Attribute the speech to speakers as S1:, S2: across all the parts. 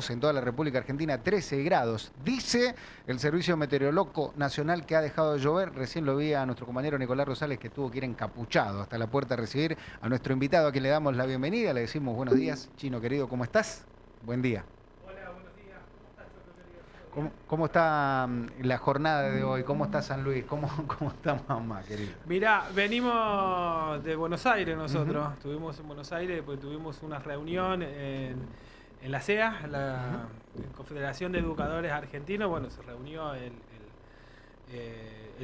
S1: 12 en toda la República Argentina, 13 grados. Dice el Servicio Meteorológico Nacional que ha dejado de llover. Recién lo vi a nuestro compañero Nicolás Rosales, que tuvo que ir encapuchado hasta la puerta a recibir a nuestro invitado, a quien le damos la bienvenida. Le decimos buenos días. Chino querido, ¿cómo estás? Buen día.
S2: Hola, buenos días. ¿Cómo estás, Choco querido?
S1: ¿Cómo está la jornada de hoy? ¿Cómo está San Luis? ¿Cómo está mamá, querido?
S2: Mirá, venimos de Buenos Aires nosotros. Estuvimos en Buenos Aires porque tuvimos una reunión en la CEA, la Confederación de Educadores Argentinos. Bueno, se reunió el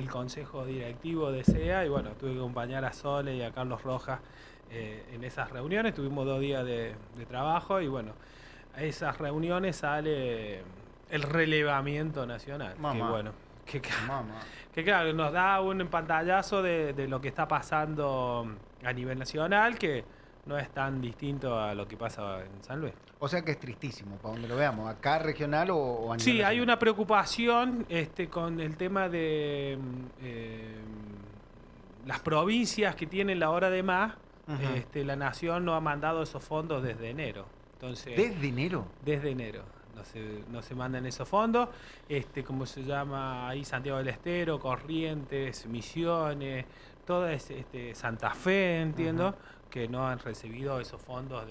S2: consejo directivo de CEA y bueno, tuve que acompañar a Sole y a Carlos Rojas en esas reuniones. Tuvimos 2 días de trabajo y bueno, a esas reuniones sale el relevamiento nacional.
S1: Mamá.
S2: Que bueno,
S1: Mamá.
S2: que claro, nos da un pantallazo de lo que está pasando a nivel nacional, que no es tan distinto a lo que pasa en San Luis.
S1: O sea que es tristísimo, para donde lo veamos, acá regional o a nivel
S2: Sí, hay
S1: nacional.
S2: una preocupación con el tema de las provincias que tienen la hora de más. La Nación no ha mandado esos fondos desde enero. Entonces,
S1: ¿Desde enero?
S2: desde enero. No se mandan esos fondos. Como se llama ahí, Santiago del Estero, Corrientes, Misiones, toda Santa Fe, entiendo, que no han recibido esos fondos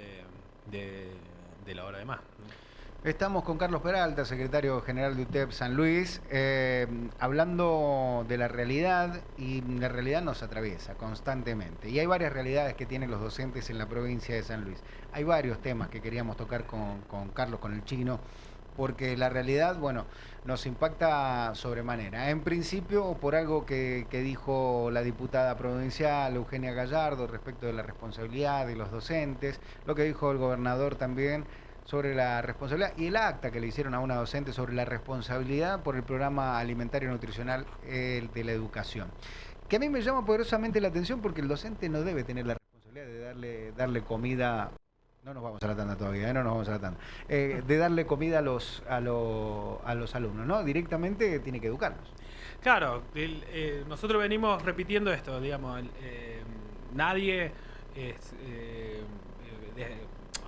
S2: de la hora de más.
S1: Estamos con Carlos Peralta, secretario general de UTEP San Luis, hablando de la realidad, y la realidad nos atraviesa constantemente. Y hay varias realidades que tienen los docentes en la provincia de San Luis. Hay varios temas que queríamos tocar con Carlos, con el Chino, porque la realidad, bueno, nos impacta sobremanera. En principio, por algo que dijo la diputada provincial Eugenia Gallardo respecto de la responsabilidad de los docentes, lo que dijo el gobernador también sobre la responsabilidad y el acta que le hicieron a una docente sobre la responsabilidad por el programa alimentario nutricional de la educación. Que a mí me llama poderosamente la atención porque el docente no debe tener la responsabilidad de darle comida. No nos vamos a la tanda todavía, no nos vamos a la tanda. De darle comida a los alumnos, ¿no? Directamente tiene que educarlos.
S2: Claro, nosotros venimos repitiendo esto, digamos, nadie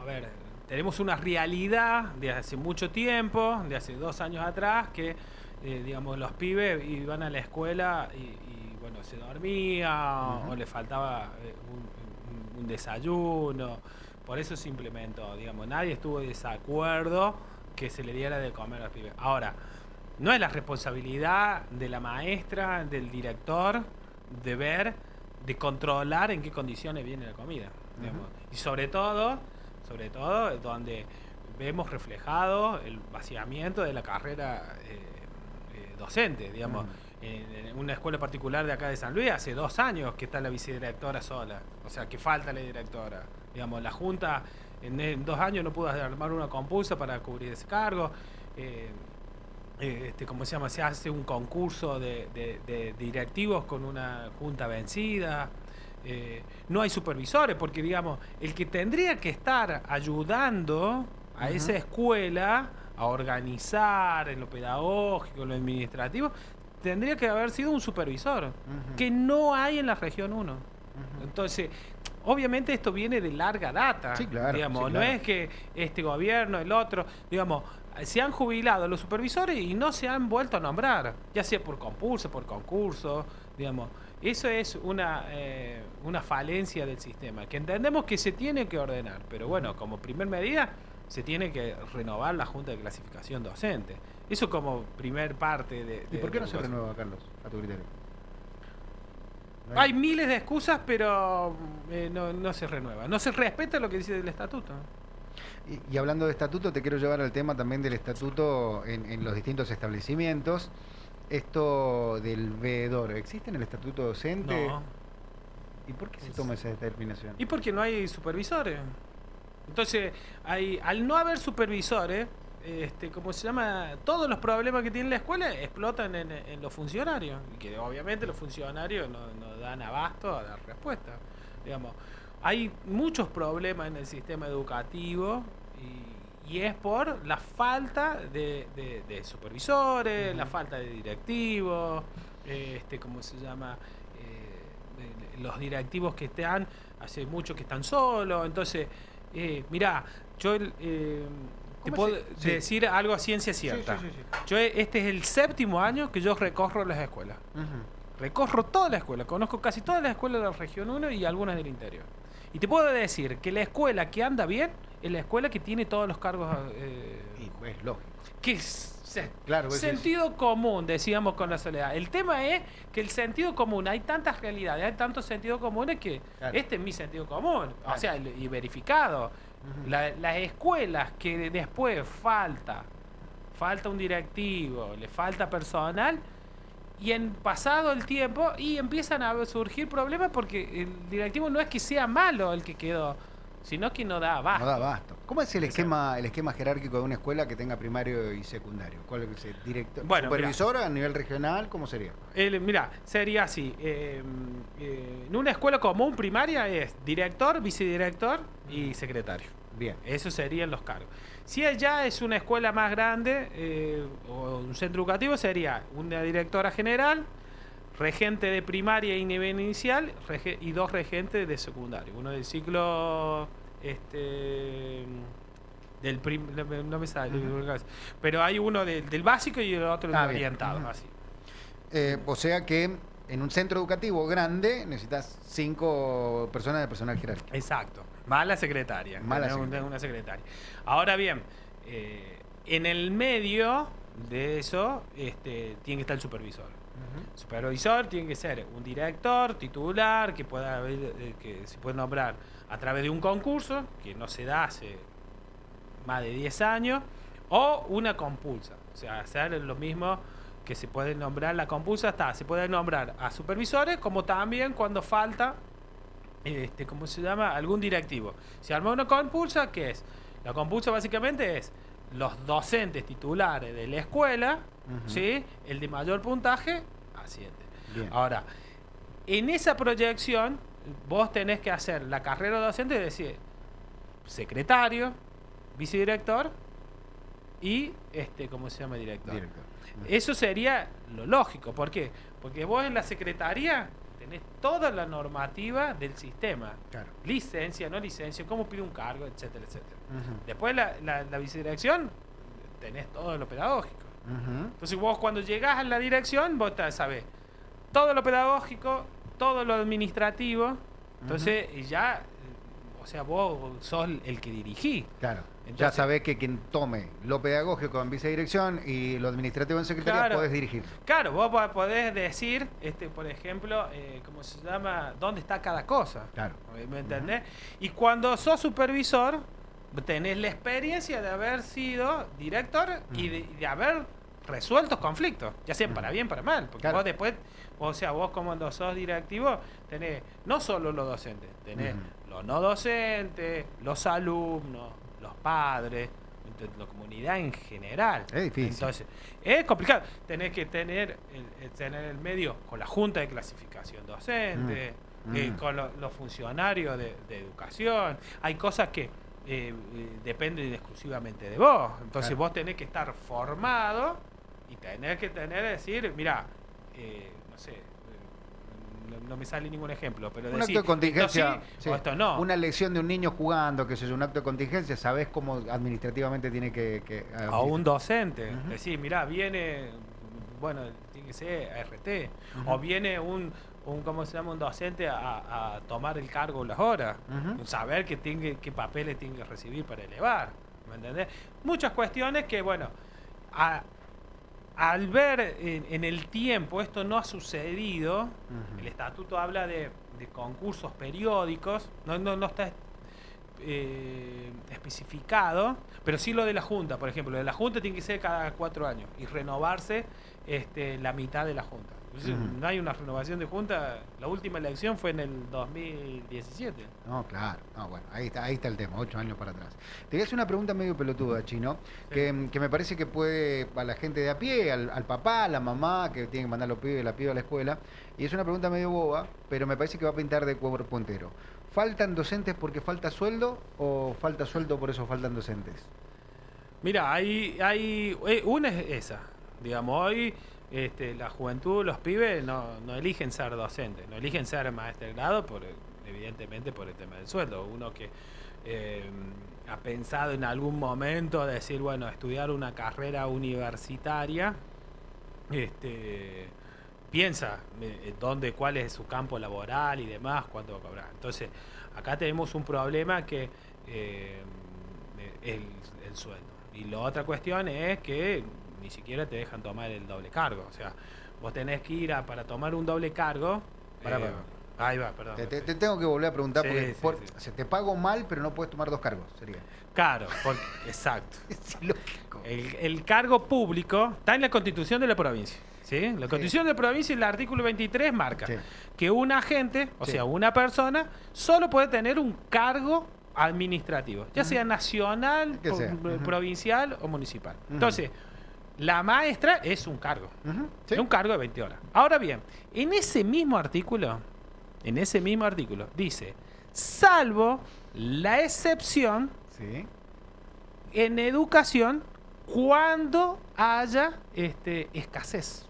S2: a ver, tenemos una realidad de hace mucho tiempo, de hace 2 años atrás, que digamos, los pibes iban a la escuela y bueno, se dormía o le faltaba un desayuno. Por eso se implementó, digamos, nadie estuvo de desacuerdo que se le diera de comer a los pibes. Ahora, no es la responsabilidad de la maestra, del director, de controlar en qué condiciones viene la comida, digamos. Y sobre todo donde vemos reflejado el vaciamiento de la carrera docente, digamos. En una escuela particular de acá de San Luis, hace 2 años que está la vicedirectora sola, o sea, que falta la directora. Digamos, la Junta en 2 años no pudo armar una compulsa para cubrir ese cargo. ¿Cómo se llama? Se hace un concurso de directivos con una junta vencida. No hay supervisores, porque digamos, el que tendría que estar ayudando a esa escuela a organizar en lo pedagógico, en lo administrativo, tendría que haber sido un supervisor, que no hay en la región 1. Entonces, obviamente esto viene de larga data,
S1: Sí, claro,
S2: digamos,
S1: sí,
S2: no
S1: claro.
S2: es que este gobierno, el otro, digamos, se han jubilado los supervisores y no se han vuelto a nombrar, ya sea por concurso, digamos. Eso es una falencia del sistema, que entendemos que se tiene que ordenar, pero bueno, como primer medida se tiene que renovar la Junta de Clasificación Docente. Eso como primer parte de...
S1: ¿Y por qué no se renueva, Carlos, a tu criterio?
S2: No hay miles de excusas, pero no se renueva. No se respeta lo que dice el estatuto.
S1: Y hablando de estatuto, te quiero llevar al tema también del estatuto en los distintos establecimientos. Esto del veedor, ¿existe en el estatuto docente?
S2: No.
S1: ¿Y por qué se toma esa determinación?
S2: Y porque no hay supervisores. Entonces, al no haber supervisores, ¿cómo se llama? Todos los problemas que tiene la escuela explotan en los funcionarios. Y que obviamente los funcionarios no dan abasto a dar respuesta. Digamos, hay muchos problemas en el sistema educativo y es por la falta de supervisores, la falta de directivos, ¿cómo se llama? Los directivos que hace mucho que están solos. Entonces, mirá, yo te puedo decir algo a ciencia cierta.
S1: Sí.
S2: Yo, este es el 7º año que yo recorro las escuelas. Recorro toda la escuela, conozco casi todas las escuelas de la región 1 y algunas del interior. Y te puedo decir que la escuela que anda bien es la escuela que tiene todos los cargos.
S1: Y es lógico.
S2: Que es
S1: Claro,
S2: sentido común, decíamos con la Soledad. El tema es que el sentido común, hay tantas realidades, hay tantos sentidos comunes que este es mi sentido común, o sea, y verificado. Las escuelas que después falta un directivo, le falta personal, y en pasado el tiempo y empiezan a surgir problemas porque el directivo no es que sea malo el que quedó, sino que no da abasto.
S1: No da abasto. ¿Cómo es el esquema jerárquico de una escuela que tenga primario y secundario? ¿Cuál es el director?
S2: Bueno,
S1: ¿Supervisor a nivel regional? ¿Cómo sería?
S2: Mira, sería así. En una escuela común primaria es director, vicedirector y secretario.
S1: Bien.
S2: Esos serían los cargos. Si ya es una escuela más grande o un centro educativo, sería una directora general, regente de primaria y nivel inicial y 2 regentes de secundario. Uno del ciclo no me sale, pero hay uno del básico y el otro del orientado, así.
S1: O sea que en un centro educativo grande necesitas 5 personas de personal jerárquico.
S2: Exacto. Más la secretaria. Una secretaria. Ahora bien, en el medio de eso tiene que estar el supervisor. El supervisor tiene que ser un director titular que se puede nombrar a través de un concurso que no se da hace más de 10 años, o una compulsa. O sea, hacer lo mismo que se puede nombrar la compulsa, se puede nombrar a supervisores, como también cuando falta ¿cómo se llama? Algún directivo. Se arma una compulsa, ¿qué es? La compulsa básicamente es los docentes titulares de la escuela, ¿sí? El de mayor puntaje asciende. Bien. Ahora, en esa proyección, vos tenés que hacer la carrera docente, es decir, secretario, vicedirector y ¿cómo se llama? Director. Eso sería lo lógico. ¿Por qué? Porque vos en la secretaría tenés toda la normativa del sistema. Claro. Licencia, no licencia, cómo pide un cargo, etcétera, etcétera. Después la vicedirección, tenés todo lo pedagógico. Entonces vos cuando llegás a la dirección, vos sabés todo lo pedagógico, todo lo administrativo. Entonces ya, o sea, vos sos el que dirigís. Claro. Entonces,
S1: ya sabés que quien tome lo pedagógico en vicedirección y lo administrativo en secretaría, podés dirigir.
S2: Claro, vos podés decir, por ejemplo, ¿cómo se llama? ¿Dónde está cada cosa? Claro. ¿Me entendés? Y cuando sos supervisor, tenés la experiencia de haber sido director y de haber resuelto conflictos, ya sea para bien, para mal. Porque vos después, o sea, vos como sos directivo, tenés no solo los docentes, tenés los no docentes, los alumnos, los padres, la comunidad en general.
S1: Es difícil.
S2: Entonces, es complicado. Tenés que tener el medio con la junta de clasificación docente, con los funcionarios de educación. Hay cosas que dependen exclusivamente de vos. Entonces vos tenés que estar formado y tenés que decir, mira, no sé, no me sale ningún ejemplo, pero
S1: un acto de contingencia,
S2: esto sí, o esto no.
S1: Una lección de un niño jugando, que es un acto de contingencia, sabés cómo administrativamente tiene que
S2: a un docente, decir, mira, viene, bueno, tiene que ser ART, o viene un ¿cómo se llama? Un docente a tomar el cargo las horas, saber qué papeles tiene que recibir para elevar, ¿me entendés? Muchas cuestiones que, bueno, al ver en el tiempo esto no ha sucedido, el estatuto habla de concursos periódicos, no está especificado, pero sí lo de la Junta, por ejemplo. Lo de la Junta tiene que ser cada 4 años y renovarse la mitad de la Junta. No hay una renovación de Junta. La última elección fue en el 2017.
S1: No, claro. No, bueno, ahí está el tema, 8 años para atrás. Te voy a hacer una pregunta medio pelotuda, Chino, que me parece que puede, a la gente de a pie, al papá, a la mamá, que tiene que mandar los pibes, la piba a la escuela, y es una pregunta medio boba, pero me parece que va a pintar de cuerpo entero. ¿Faltan docentes porque falta sueldo o falta sueldo por eso faltan docentes?
S2: Mira, una es esa. Digamos, hoy la juventud, los pibes no eligen ser docentes, no eligen ser maestro de grado evidentemente por el tema del sueldo. Uno que ha pensado en algún momento decir, bueno, estudiar una carrera universitaria, piensa cuál es su campo laboral y demás, cuánto va a cobrar. Entonces, acá tenemos un problema que el sueldo. Y la otra cuestión es que ni siquiera te dejan tomar el doble cargo. O sea, vos tenés que ir para tomar un doble cargo. Ahí va, perdón.
S1: Te tengo que volver a preguntar
S2: Sí,
S1: porque
S2: sí.
S1: o sea, te pago mal, pero no puedes tomar 2 cargos, sería.
S2: Claro, exacto.
S1: Es ilógico.
S2: El cargo público está en la Constitución de la provincia. ¿Sí? La Constitución de la provincia, el artículo 23 marca que un agente, o sea, una persona, solo puede tener un cargo administrativo, ya sea nacional, provincial o municipal. Entonces, la maestra es un cargo. Es un cargo de 20 horas. Ahora bien, en ese mismo artículo dice, salvo la excepción en educación cuando haya escasez.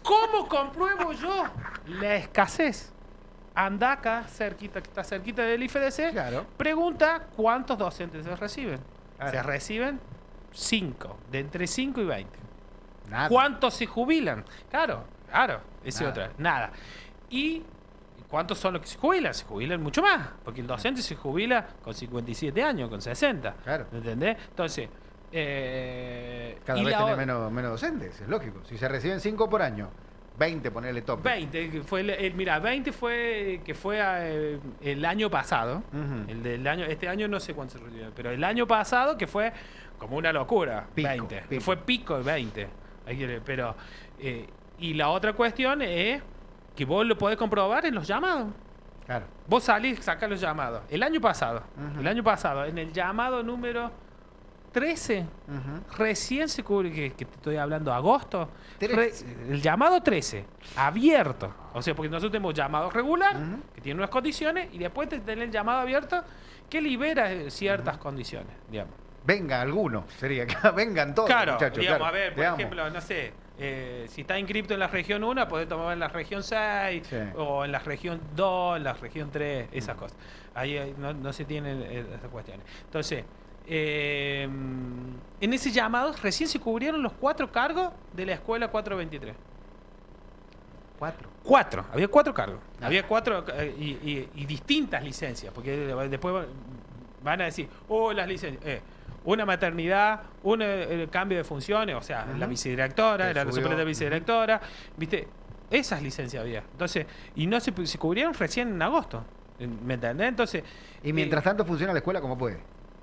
S2: ¿Cómo compruebo yo la escasez? Anda acá, está cerquita del IFDC, pregunta cuántos docentes se reciben. Se reciben 5, de entre 5 y 20.
S1: Nada.
S2: ¿Cuántos se jubilan? Claro, esa otra, nada. ¿Y cuántos son los que se jubilan? Se jubilan mucho más, porque el docente se jubila con 57 años, con 60.
S1: Claro.
S2: ¿Entendés? Entonces,
S1: cada vez tenés menos docentes, es lógico. Si se reciben 5 por año, 20 ponerle tope.
S2: 20, mira, 20 fue el año pasado. Este año no sé cuánto se recibió, pero el año pasado que fue como una locura. Pico, 20. Pico. Fue pico de 20. Pero, y la otra cuestión es que vos lo podés comprobar en los llamados.
S1: Claro.
S2: Vos salís, sacás los llamados. El año pasado, en el llamado número 13, recién se cubre, que te estoy hablando, agosto, el llamado 13, abierto. O sea, porque nosotros tenemos llamado regular, que tiene unas condiciones, y después tenés el llamado abierto, que libera ciertas condiciones, digamos.
S1: Venga alguno, sería que vengan todos,
S2: claro,
S1: muchachos.
S2: Digamos,
S1: claro,
S2: a ver, por ejemplo, no sé, si está inscripto en la región 1, podés tomar en la región 6, o en la región 2, en la región 3, esas cosas. Ahí no se tienen esas cuestiones. Entonces, en ese llamado recién se cubrieron los 4 cargos de la escuela 423. ¿4? Había 4 cargos. Había 4 y distintas licencias, porque después van a decir, las licencias. Una maternidad, un cambio de funciones, o sea, la vicedirectora, era la suplente vicedirectora, ¿viste? Esas licencias había. Entonces, y no se cubrieron recién en agosto. ¿Me entendés? Entonces.
S1: Y mientras tanto funciona la escuela como puede.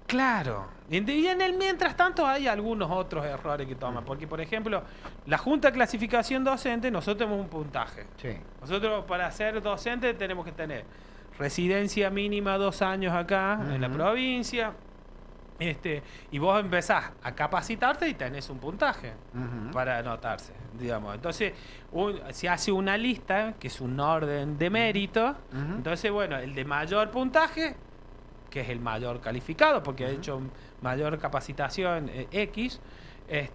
S2: Claro. Y en el mientras tanto hay algunos otros errores que toman. Porque, por ejemplo, la Junta de Clasificación Docente, nosotros tenemos un puntaje. Nosotros, para ser docente, tenemos que tener residencia mínima 2 años acá, en la provincia. Y vos empezás a capacitarte y tenés un puntaje para anotarse, digamos. Entonces, se hace una lista, que es un orden de mérito. Entonces, bueno, el de mayor puntaje, que es el mayor calificado, porque ha hecho mayor capacitación X, es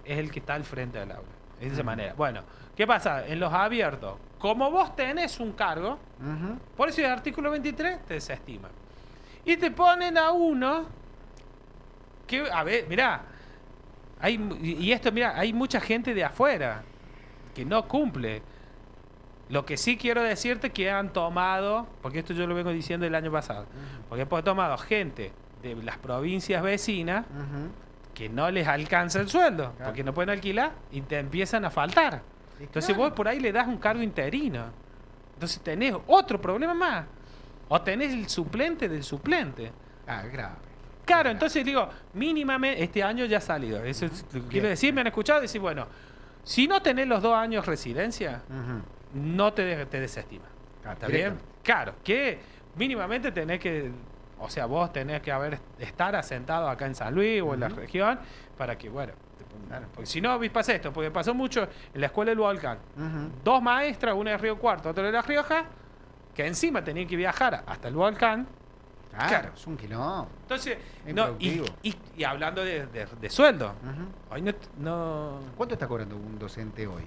S2: el que está al frente del aula. De esa manera. Bueno, ¿qué pasa? En los abiertos, como vos tenés un cargo, por eso el artículo 23 te desestima. Y te ponen a uno que, a ver, mirá, hay mucha gente de afuera que no cumple. Lo que sí quiero decirte que han tomado, porque esto yo lo vengo diciendo el año pasado, porque han tomado gente de las provincias vecinas que no les alcanza el sueldo, porque no pueden alquilar y te empiezan a faltar. Entonces vos por ahí le das un cargo interino. Entonces tenés otro problema más. O tenés el suplente del suplente.
S1: Grave.
S2: Claro, entonces digo, mínimamente, este año ya ha salido. Eso es lo que quiero decir, me han escuchado decir, bueno, si no tenés los 2 años residencia, no te desestima. ¿Está bien? Claro, que mínimamente tenés que, o sea, vos tenés que estar asentado acá en San Luis o en la región para que, bueno, porque si no, pasa esto, porque pasó mucho en la escuela del Volcán. 2 maestras, una de Río Cuarto, otra de La Rioja, que encima tenían que viajar hasta el Volcán.
S1: Claro, es un kilómetro.
S2: Entonces, y hablando de sueldo, hoy no.
S1: ¿Cuánto está cobrando un docente hoy?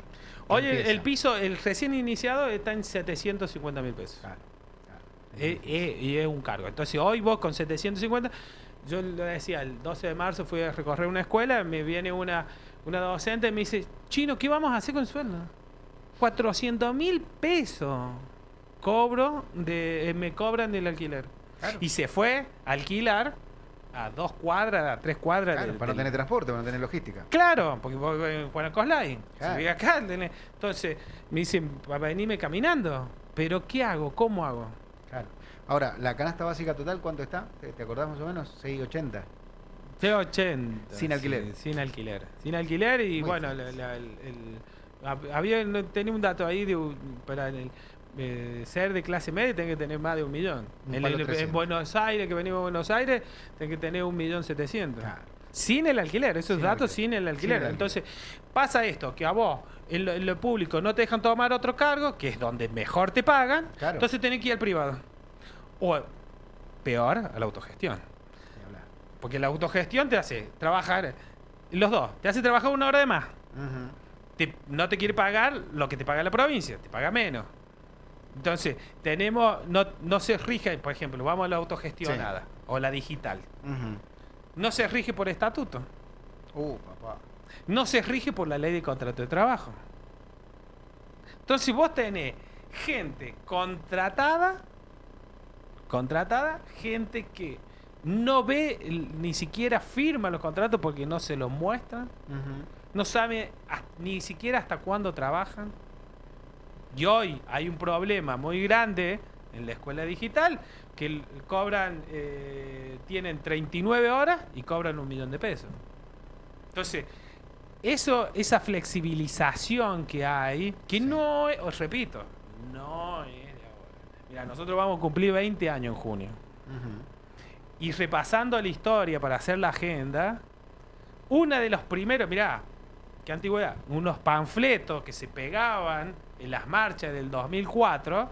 S2: Hoy el piso, el recién iniciado, está en 750.000 pesos. Y es un cargo. Entonces hoy vos con 750, yo le decía, el 12 de marzo fui a recorrer una escuela, me viene una docente y me dice, Chino, ¿qué vamos a hacer con el sueldo? 400.000 pesos me cobran del alquiler.
S1: Claro.
S2: Y se fue a alquilar a 2 cuadras, a 3 cuadras.
S1: Claro, para no tener transporte, para no tener logística.
S2: Claro, porque vos en Juan Coslay,
S1: Claro.
S2: si vive acá, entonces me dicen, para venirme caminando. ¿Pero qué hago? ¿Cómo hago?
S1: Claro. Ahora, la canasta básica total, ¿cuánto está? ¿Te acordás más o menos? 6.80.
S2: 80.
S1: Sin alquiler.
S2: Sí, sin alquiler. Sin alquiler y
S1: Muy
S2: bueno,
S1: fácil.
S2: tenía un dato ahí para ser de clase media tenés que tener más de 1 millón.
S1: Un
S2: En,
S1: palo
S2: en
S1: 300.
S2: Buenos Aires, que venimos de Buenos Aires, tenés que tener 1.700.000.
S1: Claro.
S2: Sin el alquiler, esos
S1: Sin
S2: datos
S1: alquiler.
S2: sin el alquiler.
S1: Sin el
S2: Entonces, pasa esto, que a vos en lo público no te dejan tomar otro cargo, que es donde mejor te pagan,
S1: Claro.
S2: entonces tenés que ir al privado. O peor, a la autogestión.
S1: Ni hablar.
S2: Porque la autogestión te hace trabajar, los dos, te hace trabajar 1 hora de más.
S1: Ujú.
S2: No te quiere pagar lo que te paga la provincia, te paga menos. Entonces, no se rige, por ejemplo, vamos a la autogestionada o la digital.
S1: Ujú.
S2: No se rige por estatuto,
S1: Papá.
S2: no se rige por la ley de contrato de trabajo. Entonces, vos tenés gente contratada, gente que no ve, ni siquiera firma los contratos porque no se los muestran.
S1: Ujú.
S2: No sabe ni siquiera hasta cuándo trabajan. Y hoy hay un problema muy grande en la escuela digital que cobran, tienen 39 horas y cobran 1 millón de pesos. Entonces, esa flexibilización que hay, que no es, os repito, no es de ahora. Mira, nosotros vamos a cumplir 20 años en junio.
S1: Ujú.
S2: Y repasando la historia para hacer la agenda, una de los primeros, mirá, qué antigüedad, unos panfletos que se pegaban en las marchas del 2004,
S1: Ujú.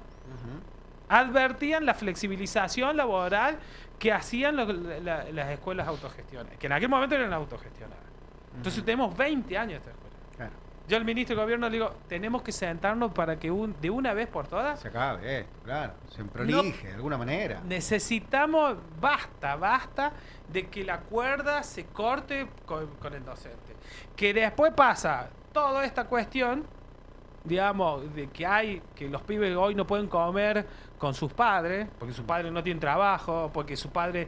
S2: advertían la flexibilización laboral que hacían las escuelas autogestionadas, que en aquel momento eran autogestionadas. Entonces tenemos 20 años de esta escuela.
S1: Claro.
S2: Yo al ministro de Gobierno le digo, tenemos que sentarnos para que de una vez por todas
S1: Se acabe esto, claro. Se prolige de alguna manera.
S2: necesitamos, basta de que la cuerda se corte con el docente. Que después pasa toda esta cuestión, digamos, de que los pibes hoy no pueden comer con sus padres, porque sus padres no tienen trabajo, porque sus padres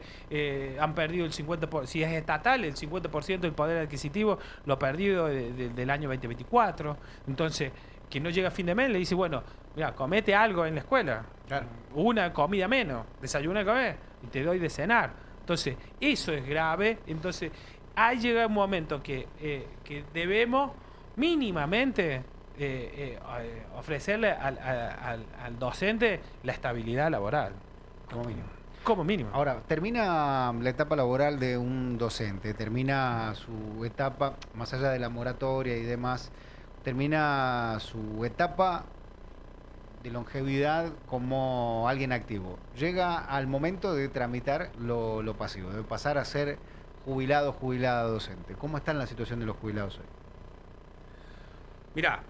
S2: han perdido el 50%, si es estatal, el 50% del poder adquisitivo lo ha perdido del año 2024. Entonces, que no llega a fin de mes, le dice, bueno, mira, comete algo en la escuela.
S1: Claro.
S2: Una comida menos, desayuna y comer, y te doy de cenar. Entonces, eso es grave. Entonces, ahí llega un momento que debemos mínimamente ofrecerle al docente la estabilidad laboral.
S1: Como mínimo.
S2: Como mínimo.
S1: Ahora, termina la etapa laboral de un docente, termina su etapa, más allá de la moratoria y demás, termina su etapa de longevidad como alguien activo. Llega al momento de tramitar lo pasivo, de pasar a ser jubilada docente. ¿Cómo está la situación de los jubilados hoy?
S2: Mirá,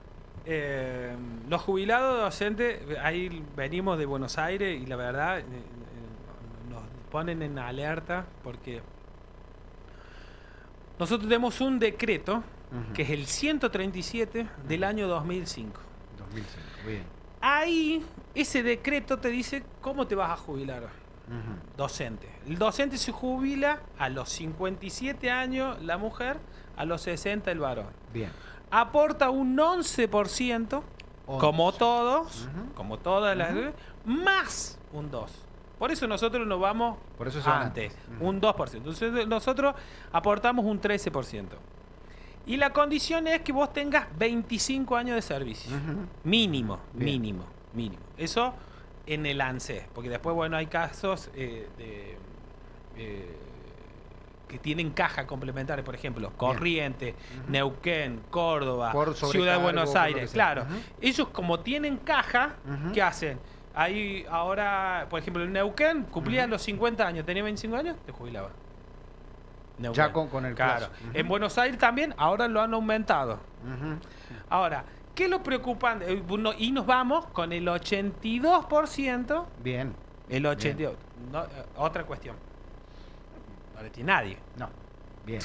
S2: los jubilados docentes, ahí venimos de Buenos Aires y la verdad nos ponen en alerta porque nosotros tenemos un decreto
S1: Ujú.
S2: que es el 137 del año 2005.
S1: 2005, bien.
S2: Ahí ese decreto te dice cómo te vas a jubilar.
S1: Ujú.
S2: Docente. El docente se jubila a los 57 años la mujer, a los 60 el varón.
S1: Bien.
S2: Aporta un 11%, como
S1: 11.
S2: todos,
S1: Ujú.
S2: como todas las,
S1: Ujú.
S2: más un 2%. Por eso nosotros nos vamos
S1: Por eso se van
S2: antes,
S1: Ujú.
S2: un 2%. Entonces nosotros aportamos un 13%. Y la condición es que vos tengas 25 años de servicio.
S1: Ujú.
S2: Mínimo,
S1: Bien.
S2: mínimo. Eso en el ANSES, porque después, bueno, hay casos que tienen caja complementaria, por ejemplo, Corrientes,
S1: Ujú.
S2: Neuquén, Córdoba,
S1: Por
S2: Ciudad de
S1: sobrecargo,
S2: Buenos
S1: por lo
S2: Aires,
S1: que sea.
S2: claro.
S1: Ujú.
S2: Ellos como tienen caja,
S1: Ujú.
S2: ¿qué hacen? Ahí ahora, por ejemplo, en Neuquén, cumplías
S1: Ujú.
S2: los 50 años, tenías 25 años, te jubilabas. Neuquén.
S1: Ya con el
S2: Claro.
S1: plazo. Ujú.
S2: En Buenos Aires también, ahora lo han aumentado.
S1: Ujú.
S2: Ahora, ¿qué es lo preocupante? Y nos vamos con el 82%
S1: Bien.
S2: El 82. No, otra cuestión. No le tiene nadie.
S1: No. Bien.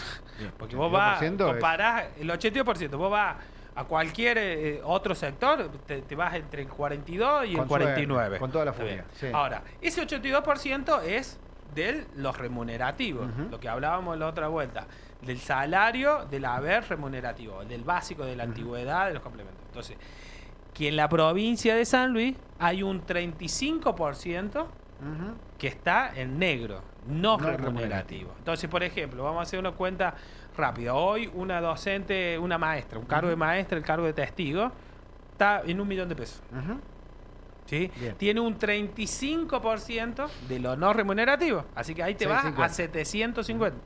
S2: Porque vos vas, comparás el 82%, vos vas a cualquier otro sector, te vas entre el 42 y el 49.
S1: Suerte, con toda la furia. Sí.
S2: Ahora, ese 82% es de los remunerativos, lo que hablábamos en la otra vuelta, del salario, del haber remunerativo, del básico, de la antigüedad, de los complementos. Entonces, que en la provincia de San Luis hay un 35% que está en negro, no remunerativo. Entonces, por ejemplo, vamos a hacer una cuenta rápida. Hoy una docente, una maestra, un cargo de maestra, el cargo de testigo, está en 1 millón de pesos. ¿Sí? Tiene un 35% de lo no remunerativo. Así que ahí te vas a 750.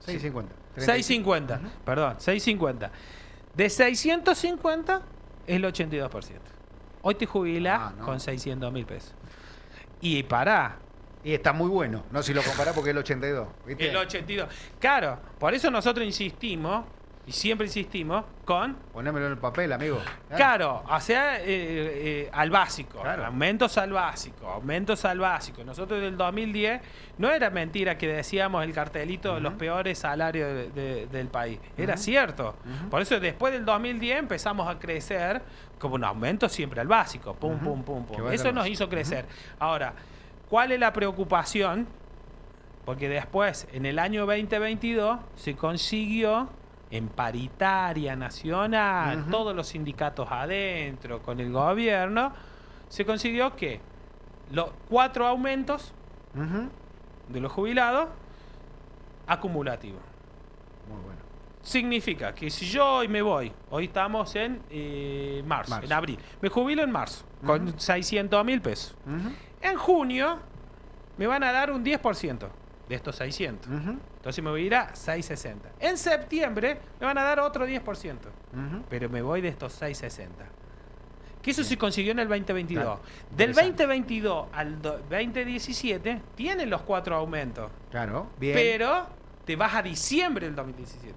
S1: 650.
S2: 650, perdón, 650. De 650 es el 82%. Hoy te jubilás con 600.000 pesos. Y pará.
S1: Y está muy bueno, no si lo comparás porque es el 82. ¿Viste?
S2: El 82. Claro, por eso nosotros insistimos, y siempre insistimos, con...
S1: Ponémelo en el papel, amigo.
S2: Claro, o sea, al básico,
S1: claro.
S2: aumentos al básico. Nosotros del 2010, no era mentira que decíamos el cartelito de los peores salarios del país. Era cierto. Por eso después del 2010 empezamos a crecer como un aumento siempre al básico. Pum, pum, pum, pum. Eso nos hizo crecer. Ahora, ¿cuál es la preocupación? Porque después, en el año 2022, se consiguió en paritaria nacional, todos los sindicatos adentro, con el gobierno, se consiguió que los 4 aumentos de los jubilados acumulativos.
S1: Muy bueno.
S2: Significa que si yo hoy me voy, hoy estamos en marzo, en abril, me jubilo en marzo con 600.000 pesos. En junio me van a dar un 10% de estos 600. Entonces me voy a ir a 660. En septiembre me van a dar otro 10%. Pero me voy de estos 660. Que eso se consiguió en el 2022. Claro. Del 2022 al 2017 tienen los 4 aumentos.
S1: Claro, bien.
S2: Pero te vas a diciembre del 2017.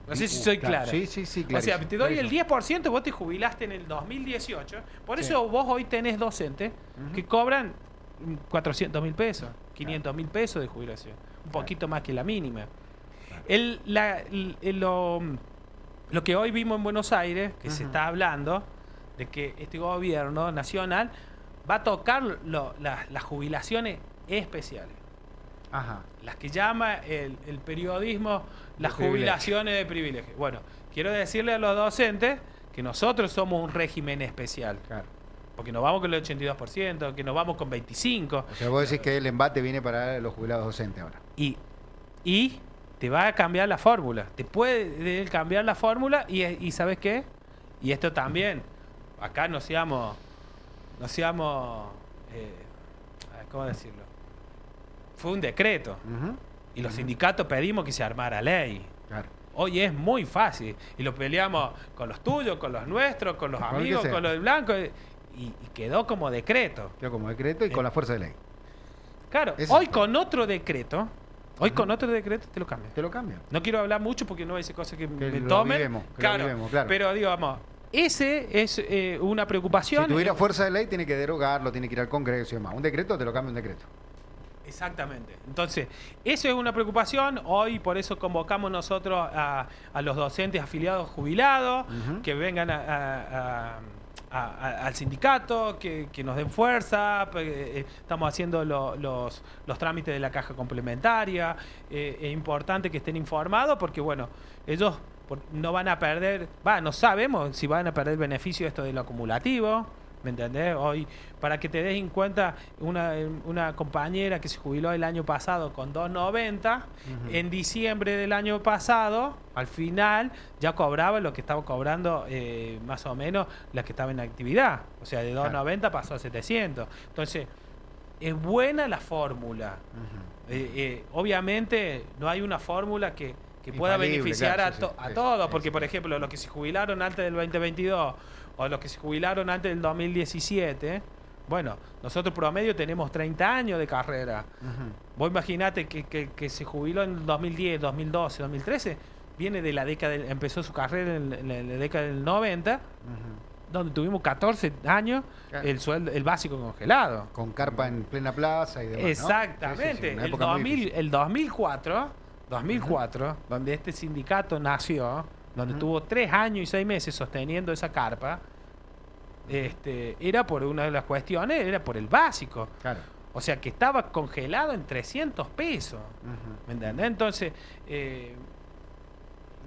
S2: No sé si soy claro.
S1: Sí, claro.
S2: O sea, te doy el 10%, vos te jubilaste en el 2018. Por eso vos hoy tenés docentes que cobran 400.000 pesos, 500.000 pesos de jubilación. Un poquito más que la mínima. Lo que hoy vimos en Buenos Aires, que se está hablando, de que este gobierno nacional va a tocar las jubilaciones especiales. Las que llama el periodismo las jubilaciones de privilegio. Bueno, quiero decirle a los docentes que nosotros somos un régimen especial. Claro. Porque nos vamos con el 82%, que nos vamos con 25%.
S1: O sea, vos decís que el embate viene para los jubilados docentes ahora.
S2: Y te va a cambiar la fórmula. Te puede cambiar la fórmula y ¿sabes qué? Y esto también, acá no seamos ¿cómo decirlo? Fue un decreto. Y los sindicatos pedimos que se armara ley. Claro. Hoy es muy fácil. Y lo peleamos con los tuyos, con los nuestros, con los amigos, con los de blanco. Y quedó como decreto.
S1: Quedó como decreto y con la fuerza de ley.
S2: Claro, hoy con otro decreto, te lo cambian.
S1: Te lo cambian.
S2: No quiero hablar mucho porque no es cosa que me tomen.
S1: Claro.
S2: Pero digamos, ese es una preocupación.
S1: Si tuviera fuerza de ley, tiene que derogarlo, tiene que ir al Congreso y demás. Un decreto te lo cambia un decreto.
S2: Exactamente. Entonces, eso es una preocupación. Hoy por eso convocamos nosotros a los docentes afiliados jubilados que vengan al sindicato, que nos den fuerza. Estamos haciendo los trámites de la caja complementaria. Es importante que estén informados porque, bueno, ellos no van a perder, no sabemos si van a perder el beneficio de esto de lo acumulativo. ¿Me entendés? Hoy, para que te des en cuenta, una compañera que se jubiló el año pasado con 2.90, en diciembre del año pasado, al final, ya cobraba lo que estaba cobrando más o menos la que estaba en actividad. O sea, de 2.90 pasó a 700. Entonces, es buena la fórmula. Obviamente, no hay una fórmula que pueda beneficiar a todos, porque, por ejemplo, los que se jubilaron antes del 2022 o los que se jubilaron antes del 2017, bueno, nosotros promedio tenemos 30 años de carrera. Vos imaginate que se jubiló en 2010, 2012, 2013, viene de la década, empezó su carrera en la década del 90, donde tuvimos 14 años
S1: Claro.
S2: el sueldo, el básico congelado.
S1: Con carpa en plena plaza y demás, ¿no?
S2: Exactamente.
S1: Sí, una
S2: El
S1: época muy
S2: 2000,
S1: difícil.
S2: el 2004, donde este sindicato nació, donde
S1: Ujú.
S2: tuvo 3 años y 6 meses sosteniendo esa carpa, era por una de las cuestiones, era por el básico.
S1: Claro.
S2: O sea, que estaba congelado en 300 pesos.
S1: Ujú.
S2: ¿Me entendés? Entonces,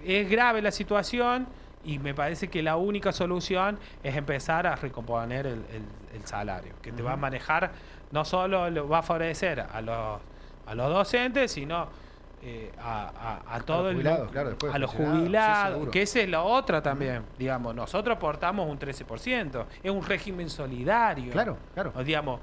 S2: es grave la situación y me parece que la única solución es empezar a recomponer el salario, que te va a
S1: Ujú.
S2: manejar, no solo lo va a favorecer a los docentes, sino a todo
S1: los jubilados, claro, después
S2: a los
S1: pensionados, sí,
S2: jubilados,
S1: seguro.
S2: que esa es la otra también. Digamos, nosotros aportamos un 13%, es un régimen solidario.
S1: Claro, claro.
S2: O, digamos,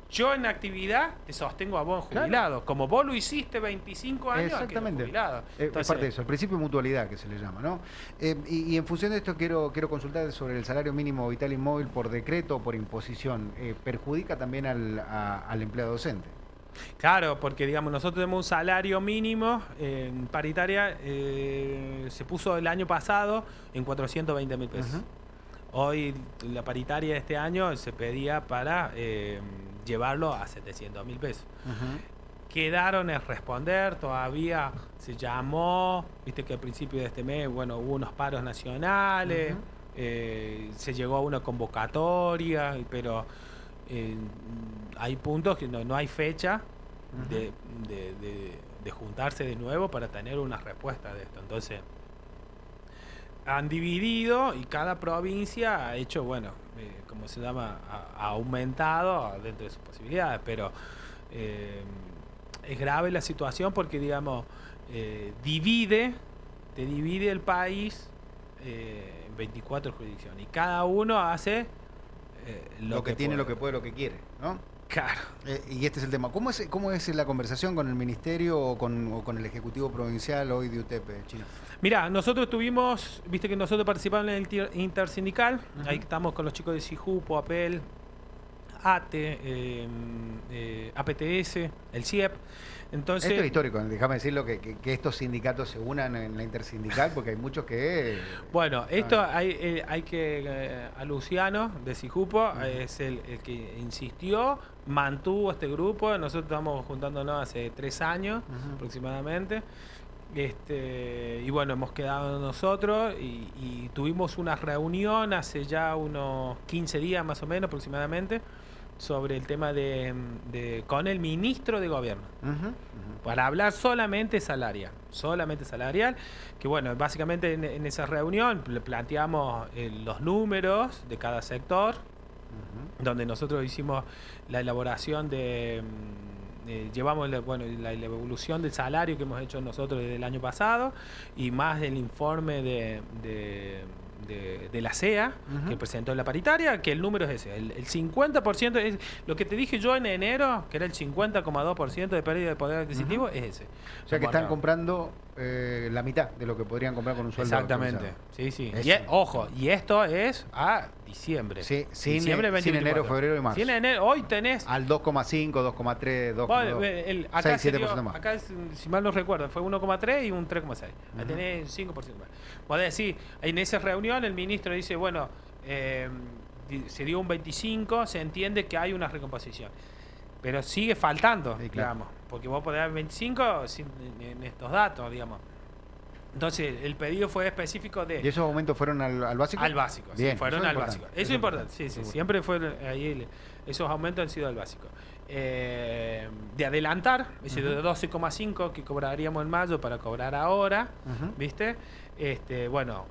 S2: yo en actividad te sostengo a vos en
S1: Claro.
S2: jubilado, como vos lo hiciste 25 años aquí en
S1: Exactamente.
S2: jubilado.
S1: Es
S2: Entonces,
S1: parte de eso, el principio de mutualidad que se le llama, ¿no? Y en función de esto quiero consultar sobre el salario mínimo vital y móvil por decreto o por imposición. ¿Perjudica también al empleado docente?
S2: claro, porque digamos, nosotros tenemos un salario mínimo en paritaria, se puso el año pasado en 420.000 pesos.
S1: Ujú.
S2: Hoy la paritaria de este año se pedía para llevarlo a 700.000 pesos.
S1: Ujú.
S2: Quedaron en responder, todavía se llamó, viste que al principio de este mes, bueno, hubo unos paros nacionales,
S1: Ujú.
S2: se llegó a una convocatoria, pero eh, hay puntos que no hay fecha
S1: Ujú.
S2: de juntarse de nuevo para tener una respuesta de esto. Entonces, han dividido y cada provincia ha hecho, bueno, como se llama, ha aumentado dentro de sus posibilidades, pero eh, es grave la situación porque, digamos, te divide el país en 24 jurisdicciones y cada uno hace
S1: Lo que tiene,
S2: puede.
S1: lo que puede, lo que quiere, ¿no?
S2: Claro.
S1: Y este es el tema. ¿Cómo es la conversación con el ministerio o con el Ejecutivo Provincial hoy de UTEP, Chino?
S2: Mira, nosotros tuvimos, viste que nosotros participamos en el intersindical,
S1: Ujú.
S2: ahí estamos con los chicos de CIJUPO, APEL, ATE, APTS, el CIEP. Entonces,
S1: Esto es histórico, déjame decirlo, que estos sindicatos se unan en la intersindical, porque hay muchos que...
S2: bueno, esto hay que, a Luciano de CIJUPO,
S1: Ujú.
S2: es el que insistió, mantuvo este grupo, nosotros estamos juntándonos hace 3 años
S1: Ujú.
S2: aproximadamente. Y bueno, hemos quedado nosotros y tuvimos una reunión hace ya unos 15 días más o menos aproximadamente sobre el tema con el ministro de gobierno
S1: Ujú, ujú.
S2: para hablar solamente salarial, que bueno, básicamente en esa reunión le planteamos los números de cada sector,
S1: Ujú.
S2: donde nosotros hicimos la elaboración llevamos la evolución del salario que hemos hecho nosotros desde el año pasado y más el informe de la CEA
S1: Ujú.
S2: que presentó en la paritaria, que el número es ese, el 50% es lo que te dije yo en enero, que era el 50,2% de pérdida de poder adquisitivo, es ese.
S1: O sea que están
S2: Bueno,
S1: comprando la mitad de lo que podrían comprar con un sueldo
S2: exactamente,
S1: actualizado.
S2: sí, sí.
S1: Es-
S2: Ojo, y esto es a diciembre.
S1: Sí, sin
S2: Diciembre
S1: enero,
S2: 2024.
S1: febrero y marzo.
S2: Sin enero, hoy tenés
S1: Al 2,5, 2,3, 2,2.
S2: bueno, acá
S1: 6,
S2: se dio-
S1: 7% más.
S2: acá, si mal no recuerdo, fue 1,3 y un 3,6. Ahí
S1: Ujú.
S2: tenés 5% más. Vos decís, en esa reunión el ministro dice, bueno, se dio un 25, se entiende que hay una recomposición. Pero sigue faltando,
S1: Sí, claro.
S2: digamos, porque vos podés dar 25 en estos datos, digamos. Entonces, el pedido fue específico
S1: ¿Y
S2: de
S1: esos aumentos fueron al básico?
S2: al básico, sí,
S1: Bien,
S2: fueron
S1: eso es
S2: al
S1: importante,
S2: básico. Eso es importante, sí, sí,
S1: eso es
S2: siempre fue ahí, esos aumentos han sido al básico. De adelantar, ese de 12,5 que cobraríamos en mayo para cobrar ahora,
S1: Ujú.
S2: ¿viste? Bueno,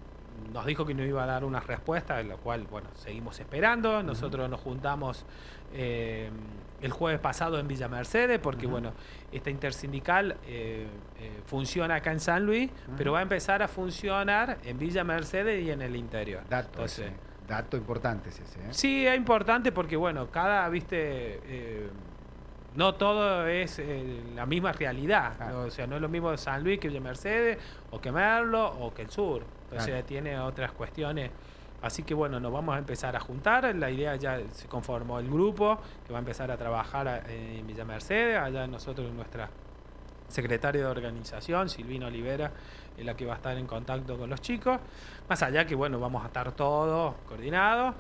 S2: nos dijo que nos iba a dar una respuesta, en la cual, bueno, seguimos esperando. Nosotros nos juntamos el jueves pasado en Villa Mercedes, porque,
S1: Ujú.
S2: bueno, esta intersindical funciona acá en San Luis, pero va a empezar a funcionar en Villa Mercedes y en el interior. Entonces,
S1: Dato importante es ese, ¿eh?
S2: sí, es importante porque, bueno, no todo es la misma realidad.
S1: Claro.
S2: ¿no? O sea, no es lo mismo San Luis que Villa Mercedes, o que Merlo, o que el sur. Entonces
S1: Claro.
S2: tiene otras cuestiones. Así que bueno, nos vamos a empezar a juntar. La idea ya se conformó el grupo que va a empezar a trabajar en Villa Mercedes, allá nosotros en nuestra secretaria de organización, Silvina Olivera, es la que va a estar en contacto con los chicos. Más allá que, bueno, vamos a estar todos coordinados.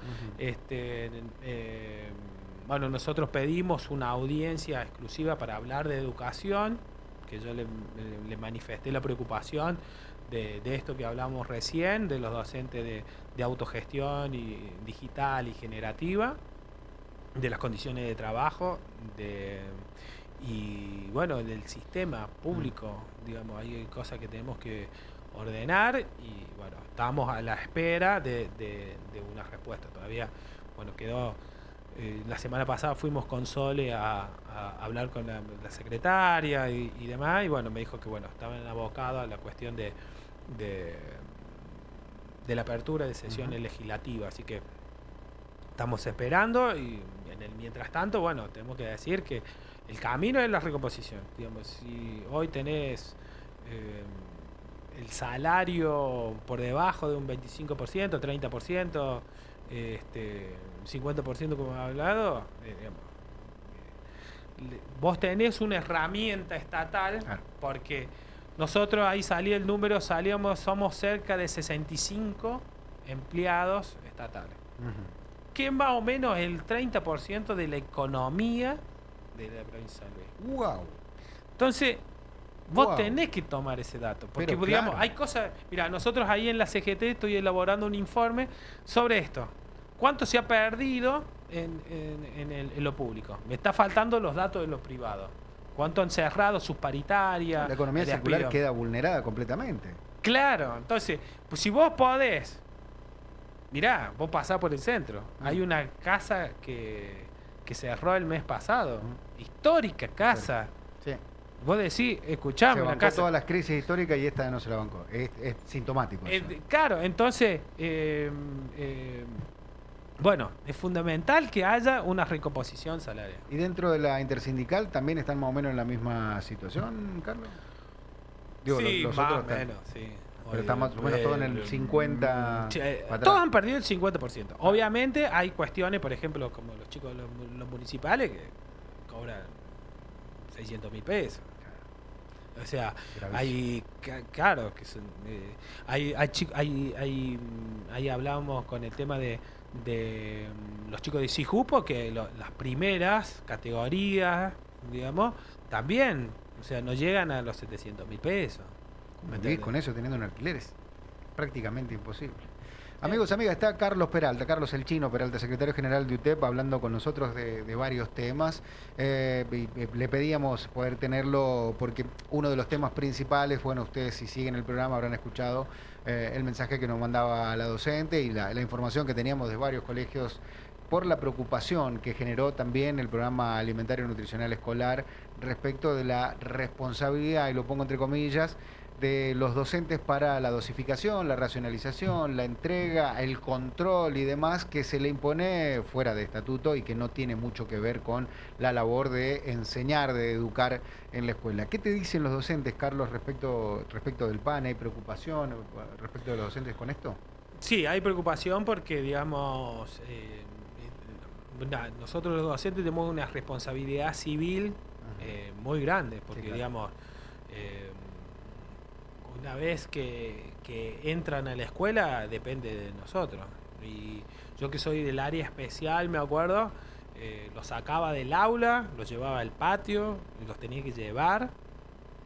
S2: Bueno, nosotros pedimos una audiencia exclusiva para hablar de educación, que yo le manifesté la preocupación de esto que hablamos recién, de los docentes de autogestión y digital y generativa, de las condiciones de trabajo, y bueno, del sistema público, digamos, hay cosas que tenemos que ordenar y bueno, estamos a la espera de una respuesta. Todavía, bueno, quedó, la semana pasada fuimos con Sole a hablar con la secretaria y demás, y bueno, me dijo que bueno, estaban abocados a la cuestión de la apertura de sesiones legislativas, así que estamos esperando y mientras tanto, bueno, tenemos que decir que el camino es la recomposición. Digamos, si hoy tenés el salario por debajo de un 25%, 30%, 50% como he hablado, vos tenés una herramienta estatal, porque nosotros ahí salía el número, somos cerca de 65 empleados estatales. Que es más o menos el 30% de la economía de la provincia de San Luis.
S1: ¡Wow!
S2: Entonces, vos tenés que tomar ese dato. Porque, digamos, hay cosas... Mira, nosotros ahí en la CGT estoy elaborando un informe sobre esto. ¿Cuánto se ha perdido en lo público? Me está faltando los datos de los privados. ¿Cuánto han cerrado sus paritarias?
S1: La economía circular queda vulnerada completamente.
S2: Claro. Entonces, pues si vos podés... Mirá, vos pasás por el centro. Hay una casa que cerró el mes pasado. Histórica casa.
S1: Sí.
S2: Vos decís, escuchame,
S1: una casa. Todas las crisis históricas y esta no se la bancó. Es sintomático.
S2: Claro, entonces, bueno, es fundamental que haya una recomposición salarial.
S1: ¿Y dentro de la intersindical también están más o menos en la misma situación, Carlos?
S2: Digo, sí, los más o menos, sí.
S1: Pero está más o menos todo en el 50%.
S2: Todos han perdido el 50%. Obviamente hay cuestiones, por ejemplo, como los chicos de los municipales que cobran 600.000 pesos. O sea, hay, claro, que son, ahí hablábamos con el tema de los chicos de Sijupo, que las primeras categorías, digamos, también, o sea, no llegan a los 700.000 pesos.
S1: Vivir con eso teniendo un alquiler es prácticamente imposible. Amigos, amigas, está Carlos Peralta, Carlos el Chino Peralta, secretario general de UTEP, hablando con nosotros de varios temas. Le pedíamos poder tenerlo porque uno de los temas principales, bueno, ustedes si siguen el programa habrán escuchado el mensaje que nos mandaba la docente y la información que teníamos de varios colegios por la preocupación que generó también el programa alimentario nutricional escolar respecto de la responsabilidad, y lo pongo entre comillas, de los docentes para la dosificación, la racionalización, la entrega, el control y demás que se le impone fuera de estatuto y que no tiene mucho que ver con la labor de enseñar, de educar en la escuela. ¿Qué te dicen los docentes, Carlos, respecto del PAN? ¿Hay preocupación respecto de los docentes con esto?
S2: Sí, hay preocupación porque, digamos, nosotros los docentes tenemos una responsabilidad civil muy grande, porque, sí, claro, digamos... una vez que entran a la escuela depende de nosotros. Y yo que soy del área especial, me acuerdo, los sacaba del aula, los llevaba al patio, y los tenía que llevar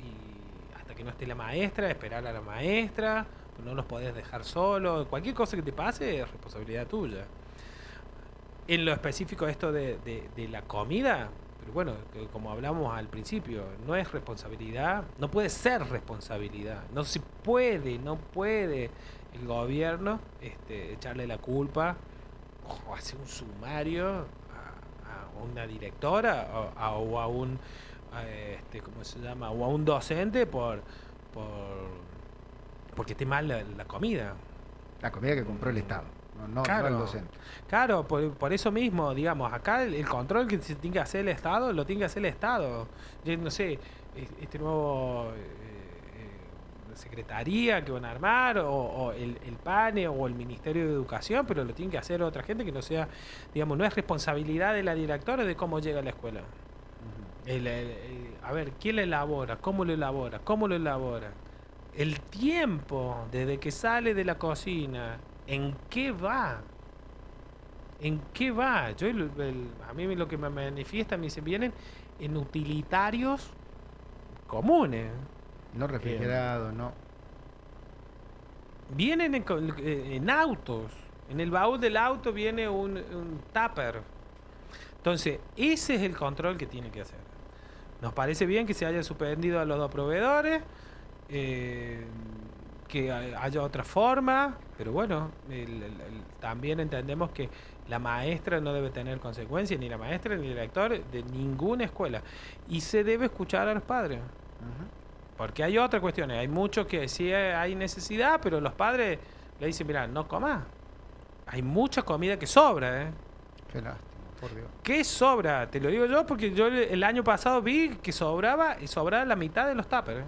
S2: y hasta que no esté la maestra, esperar a la maestra, no los podés dejar solos. Cualquier cosa que te pase es responsabilidad tuya. En lo específico esto de la comida, pero bueno, como hablamos al principio, no es responsabilidad, no puede ser responsabilidad, no puede el gobierno echarle la culpa o hacer un sumario a una directora o a un ¿cómo se llama? O a un docente porque esté mal la comida.
S1: La comida que compró el Estado. No, claro, no el docente.
S2: Claro, por eso mismo, digamos, acá el control que se tiene que hacer el Estado, lo tiene que hacer el Estado. Yo no sé, este nuevo secretaría que van a armar, o el PANE, o el Ministerio de Educación, pero lo tiene que hacer otra gente que no sea, digamos, no es responsabilidad de la directora de cómo llega a la escuela. a ver, ¿quién lo elabora? ¿Cómo lo elabora? ¿Cómo lo elabora? El tiempo desde que sale de la cocina, ¿en qué va? ¿En qué va? A mí lo que me manifiesta, me dicen, vienen en utilitarios comunes.
S1: No refrigerado, no.
S2: Vienen en autos. En el baúl del auto viene un tupper. Entonces, ese es el control que tiene que hacer. Nos parece bien que se haya suspendido a los dos proveedores, que haya otra forma, pero bueno, también entendemos que la maestra no debe tener consecuencias, ni la maestra ni el director de ninguna escuela. Y se debe escuchar a los padres. Porque hay otras cuestiones. Hay muchos que sí hay necesidad, pero los padres le dicen, mira, no comas. Hay mucha comida que sobra, ¿eh?
S1: Qué lástima, por Dios.
S2: ¿Qué sobra? Te lo digo yo porque yo el año pasado vi que sobraba y sobraba la mitad de los tuppers, ¿eh?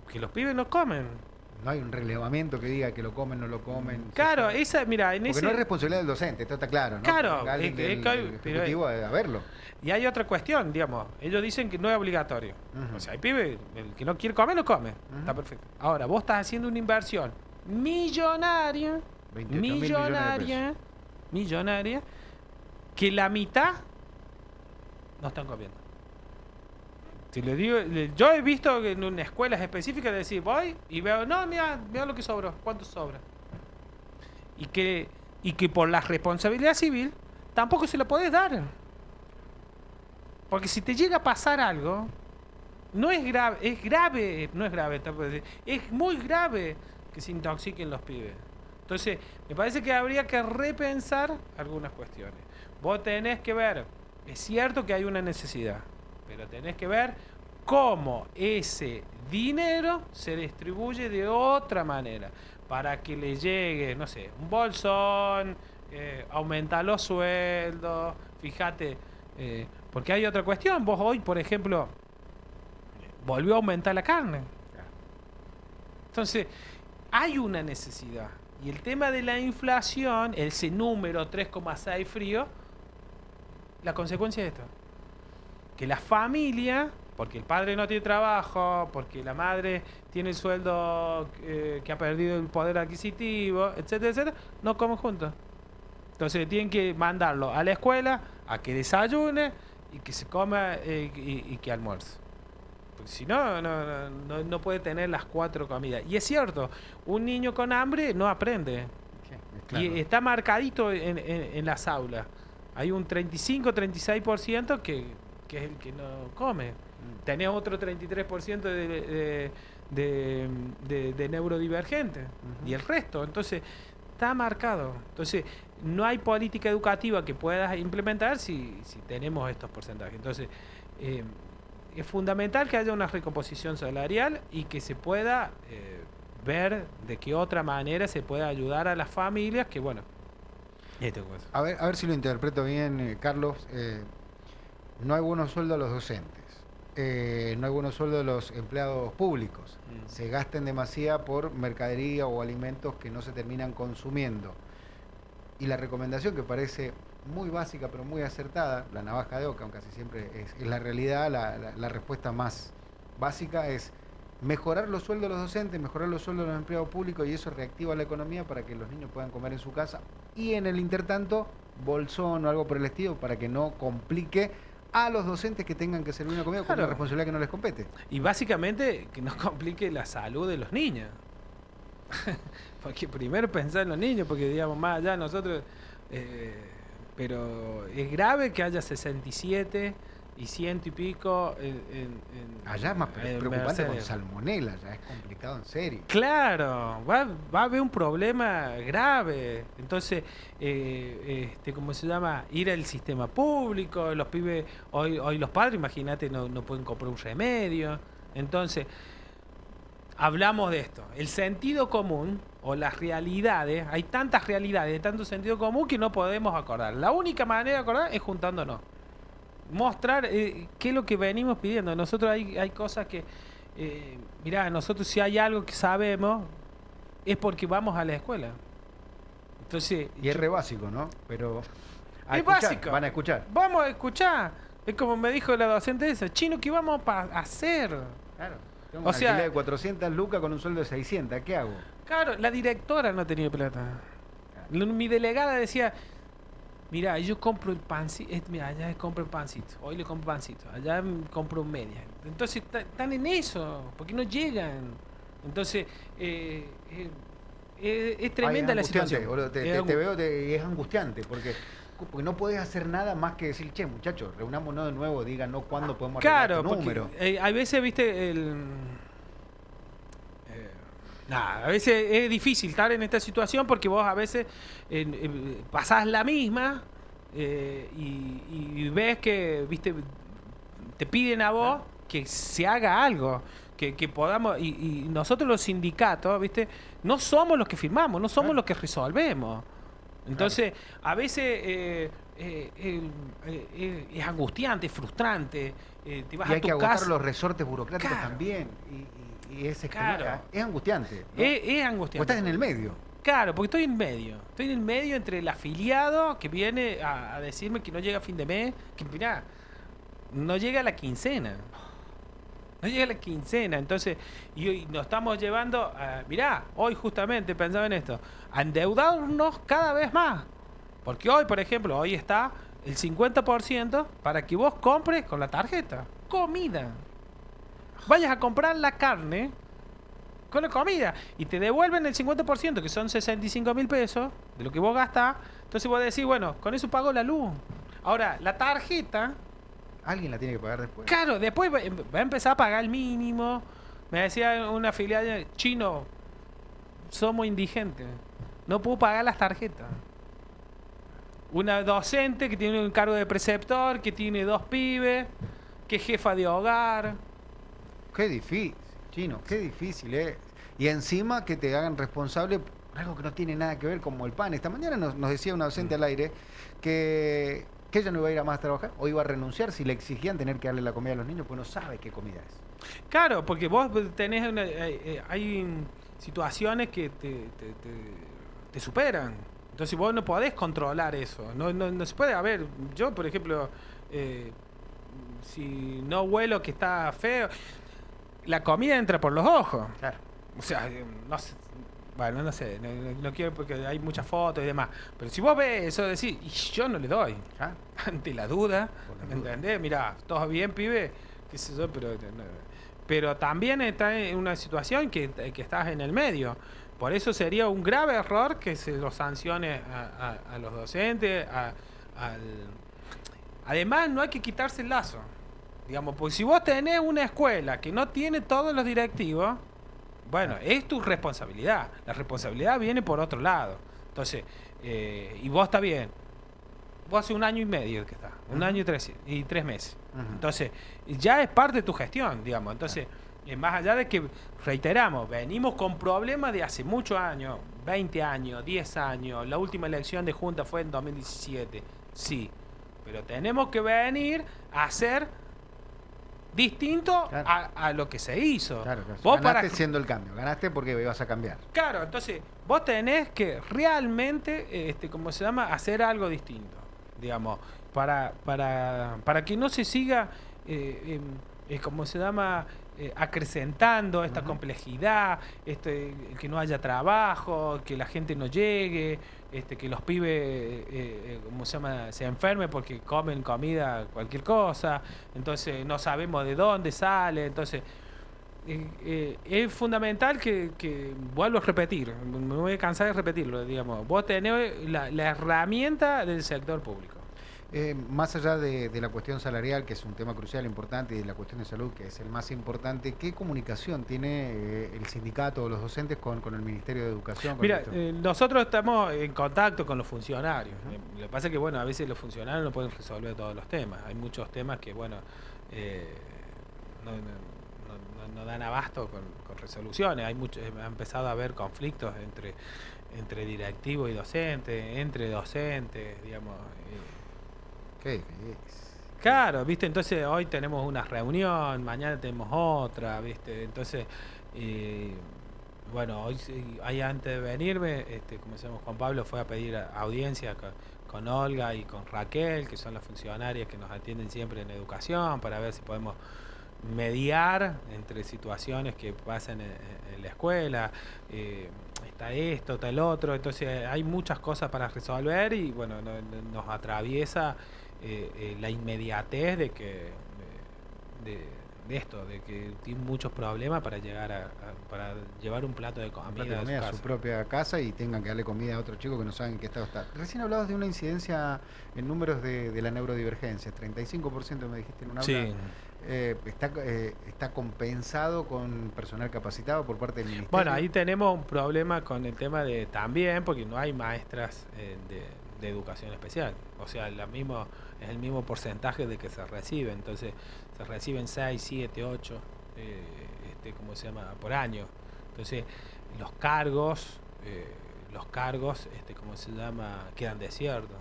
S2: Que los pibes no comen.
S1: No hay un relevamiento que diga que lo comen, no lo comen.
S2: Claro, esa, mira,
S1: porque
S2: ese...
S1: no es responsabilidad del docente, esto está claro, ¿no?
S2: Claro,
S1: Alguien del ejecutivo debe haberlo.
S2: Y hay otra cuestión, digamos, ellos dicen que no es obligatorio. O sea, hay pibes, el que no quiere comer, no come. Está perfecto. Ahora, vos estás haciendo una inversión millonaria,
S1: 28.000 millones de pesos.
S2: que la mitad no están comiendo. Si le digo, yo he visto que en unas escuelas específicas decir, voy y veo, no, mira lo que sobró, cuánto sobra. Y que por la responsabilidad civil tampoco se lo podés dar. Porque si te llega a pasar algo, no es grave, es muy grave que se intoxiquen los pibes. Entonces, me parece que habría que repensar algunas cuestiones. Vos tenés que ver, es cierto que hay una necesidad, pero tenés que ver cómo ese dinero se distribuye de otra manera para que le llegue, no sé, un bolsón, aumentar los sueldos, fíjate, porque hay otra cuestión. Vos hoy, por ejemplo, volvió a aumentar la carne. Entonces, hay una necesidad. Y el tema de la inflación, ese número 3,6 frío, la consecuencia de esto. Que la familia, porque el padre no tiene trabajo, porque la madre tiene el sueldo que ha perdido el poder adquisitivo, etcétera, etcétera, no comen juntos. Entonces tienen que mandarlo a la escuela, a que desayune y que se coma y que almuerce. Porque si no, no puede tener las 4 comidas. Y es cierto, un niño con hambre no aprende. Claro. Y está marcadito en las aulas. Hay un 35-36% que es el que no come. Tenés otro 33% de neurodivergentes. Y el resto. Entonces, está marcado. Entonces, no hay política educativa que puedas implementar si tenemos estos porcentajes. Entonces, es fundamental que haya una recomposición salarial y que se pueda ver de qué otra manera se puede ayudar a las familias que, bueno,
S1: a ver si lo interpreto bien, Carlos. No hay buenos sueldos a los docentes, no hay buenos sueldos a los empleados públicos. Se gastan demasiado por mercadería o alimentos que no se terminan consumiendo. Y la recomendación, que parece muy básica pero muy acertada, la navaja de Ockham, casi siempre es la realidad, la respuesta más básica es mejorar los sueldos de los docentes, mejorar los sueldos de los empleados públicos, y eso reactiva la economía para que los niños puedan comer en su casa, y en el intertanto bolsón o algo por el estilo para que no complique a los docentes que tengan que servir una comida, con una responsabilidad que no les compete.
S2: Y básicamente que no complique la salud de los niños. Porque primero pensar en los niños, porque digamos, más allá nosotros, pero es grave que haya 67 y 100 y pico
S1: allá es más preocupante con salmonela, ya es complicado en serio.
S2: Claro, va a haber un problema grave. Entonces, ¿cómo se llama? Ir al sistema público, los pibes, hoy los padres, imagínate, no pueden comprar un remedio. Entonces, hablamos de esto, el sentido común o las realidades, hay tantas realidades, tanto sentido común que no podemos acordar. La única manera de acordar es juntándonos. Mostrar qué es lo que venimos pidiendo. Nosotros hay cosas que, mirá, nosotros si hay algo que sabemos es porque vamos a la escuela. Entonces,
S1: y es re básico, ¿no? Pero
S2: es básico.
S1: Van a escuchar.
S2: Vamos a escuchar. Es como me dijo la docente esa, chino, ¿qué vamos a hacer?
S1: Claro. Tengo
S2: O
S1: un
S2: sea,
S1: alquiler de 400 lucas con un sueldo de 600. ¿Qué hago?
S2: claro, la directora no tenía plata. Mi delegada decía, mira, yo compro el pancito, mira, allá compro el pancito, hoy le compro pancito, allá compro media. Entonces están en eso, porque no llegan. Entonces, es tremenda
S1: Ay,
S2: la
S1: es angustiante,
S2: situación.
S1: boludo. Te veo y es angustiante porque no podés hacer nada más que decir, che, muchachos, reunámonos de nuevo, díganos cuándo podemos arreglar
S2: Claro,
S1: este
S2: porque
S1: número.
S2: hay veces, viste, a veces es difícil estar en esta situación porque vos a veces pasás la misma y ves que, viste, te piden a vos que se haga algo, que podamos, y nosotros los sindicatos, viste, no somos los que firmamos, no somos los que resolvemos. Entonces, a veces es angustiante, es frustrante, te vas
S1: Y
S2: a
S1: hay
S2: tu
S1: que agotar
S2: casa.
S1: los resortes burocráticos
S2: Claro.
S1: también. Y es,
S2: Claro.
S1: es angustiante. ¿no?
S2: Es
S1: Vos
S2: angustiante.
S1: estás en el medio.
S2: Claro, porque estoy en medio. Estoy en el medio entre el afiliado que viene a decirme que no llega a fin de mes, que mirá, no llega a la quincena. No llega a la quincena. Entonces, y hoy nos estamos llevando mirá, hoy justamente pensaba en esto, a endeudarnos cada vez más. Porque hoy, por ejemplo, hoy está el 50% para que vos compres con la tarjeta. Comida. Vayas a comprar la carne con la comida y te devuelven el 50%, que son 65.000 pesos de lo que vos gastás. Entonces vos decís, bueno, con eso pago la luz. Ahora, la tarjeta,
S1: Alguien la tiene que pagar después.
S2: claro, después va a empezar a pagar el mínimo. Me decía una afiliada, chino, somos indigentes, no puedo pagar las tarjetas. Una docente que tiene un cargo de preceptor, que tiene 2 pibes, que es jefa de hogar.
S1: Qué difícil, chino, qué difícil, ¿eh? Y encima que te hagan responsable por algo que no tiene nada que ver, como el pan. Esta mañana nos decía una docente al aire que ella no iba a ir a más a trabajar o iba a renunciar si le exigían tener que darle la comida a los niños, pues no sabe qué comida es.
S2: Claro, porque vos tenés hay situaciones que te superan. Entonces vos no podés controlar eso. No se puede. A ver, yo, por ejemplo, si no huelo que está feo, la comida entra por los ojos.
S1: Claro.
S2: O sea, no sé. Bueno, no sé, no quiero porque hay muchas fotos y demás. Pero si vos ves eso, decís, y yo no le doy.
S1: ¿Ah?
S2: Ante la duda,
S1: Por la
S2: ¿me
S1: duda.
S2: entendés? Mirá, todo bien, pibe, qué sé yo, pero también está en una situación que estás en el medio. Por eso sería un grave error que se los sancione a los docentes. Además, no hay que quitarse el lazo. Digamos, porque si vos tenés una escuela que no tiene todos los directivos, bueno, es tu responsabilidad. La responsabilidad viene por otro lado. Entonces, y vos está bien. Vos hace 1 año y medio que está, 1 año y 3 meses. Entonces, ya es parte de tu gestión, digamos. Entonces, más allá de que, reiteramos, venimos con problemas de hace muchos años, 20 años, 10 años, la última elección de Junta fue en 2017, sí. Pero tenemos que venir a hacer distinto
S1: Claro.
S2: a lo que se hizo.
S1: Claro, claro.
S2: Vos
S1: Ganaste siendo el cambio, ganaste porque ibas a cambiar.
S2: Claro, entonces vos tenés que realmente, ¿cómo se llama? Hacer algo distinto, digamos, para que no se siga, ¿cómo se llama? Acrecentando esta complejidad, que no haya trabajo, que la gente no llegue, que los pibes, ¿cómo se llama? Se enfermen porque comen comida, cualquier cosa, entonces no sabemos de dónde sale, entonces es fundamental que vuelvo a repetir, me voy a cansar de repetirlo, digamos, vos tenés la herramienta del sector público.
S1: Más allá de la cuestión salarial, que es un tema crucial, importante, y de la cuestión de salud, que es el más importante, ¿qué comunicación tiene el sindicato o los docentes con el Ministerio de Educación?
S2: Mira, nosotros estamos en contacto con los funcionarios. Lo que pasa es que, bueno, a veces los funcionarios no pueden resolver todos los temas. Hay muchos temas que, bueno, no dan abasto con resoluciones. Ha empezado a haber conflictos entre directivos y docentes, entre docentes, digamos.
S1: ¿Qué difícil?
S2: Claro, ¿viste? Entonces hoy tenemos una reunión, mañana tenemos otra, ¿viste? Entonces, bueno, hoy antes de venirme, como se llama, Juan Pablo fue a pedir audiencia con con Olga y con Raquel, que son las funcionarias que nos atienden siempre en educación, para ver si podemos mediar entre situaciones que pasan en la escuela. Está esto, está el otro, entonces hay muchas cosas para resolver y bueno, nos atraviesa la inmediatez de que de esto, de que tiene muchos problemas para llegar para llevar un plato de comida,
S1: a su propia casa y tengan que darle comida a otro chico que no saben en qué estado está. Recién hablabas de una incidencia en números de la neurodivergencia, 35% me dijiste en un aula.
S2: Sí.
S1: Está compensado con personal capacitado por parte del ministerio.
S2: Bueno, ahí tenemos un problema con el tema de también, porque no hay maestras de educación especial. O sea, es el mismo porcentaje de que se recibe. Entonces, se reciben 6, 7, 8, ¿cómo se llama? Por año. Entonces, los cargos, ¿cómo se llama? Quedan desiertos.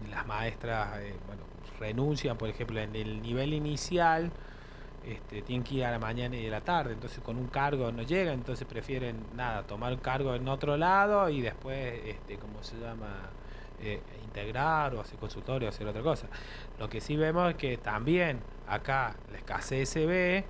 S2: Las maestras, bueno, renuncian, por ejemplo, en el nivel inicial, tienen que ir a la mañana y a la tarde, entonces con un cargo no llegan, entonces prefieren tomar un cargo en otro lado y después, ¿cómo se llama? Integrar o hacer consultorio o hacer otra cosa. Lo que sí vemos es que también acá la escasez se ve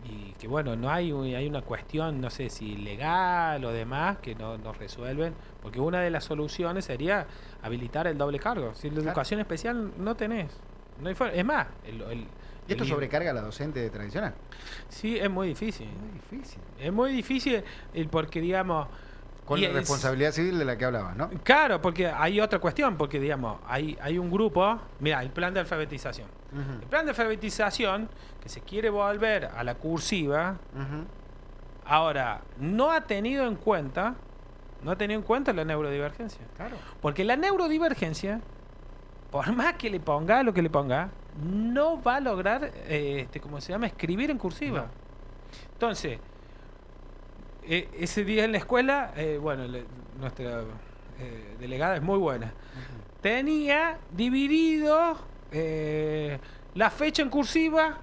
S2: y que bueno, no hay una cuestión, no sé si legal o demás, que no resuelven, porque una de las soluciones sería habilitar el doble cargo. Si la educación especial no tenés, no hay forma. Es más,
S1: ¿y esto sobrecarga a la docente tradicional?
S2: Sí, es muy difícil. Es muy difícil porque, digamos...
S1: Con la responsabilidad civil de la que hablabas, ¿no?
S2: Claro, porque hay otra cuestión, porque, digamos, hay un grupo... Mira, el plan de alfabetización. El plan de alfabetización, que se quiere volver a la cursiva, ahora, no ha tenido en cuenta la neurodivergencia. Claro. Porque la neurodivergencia, por más que le ponga lo que le ponga, no va a lograr, ¿cómo se llama? Escribir en cursiva. No. Entonces, ese día en la escuela, bueno, nuestra delegada es muy buena. Tenía dividido la fecha en cursiva,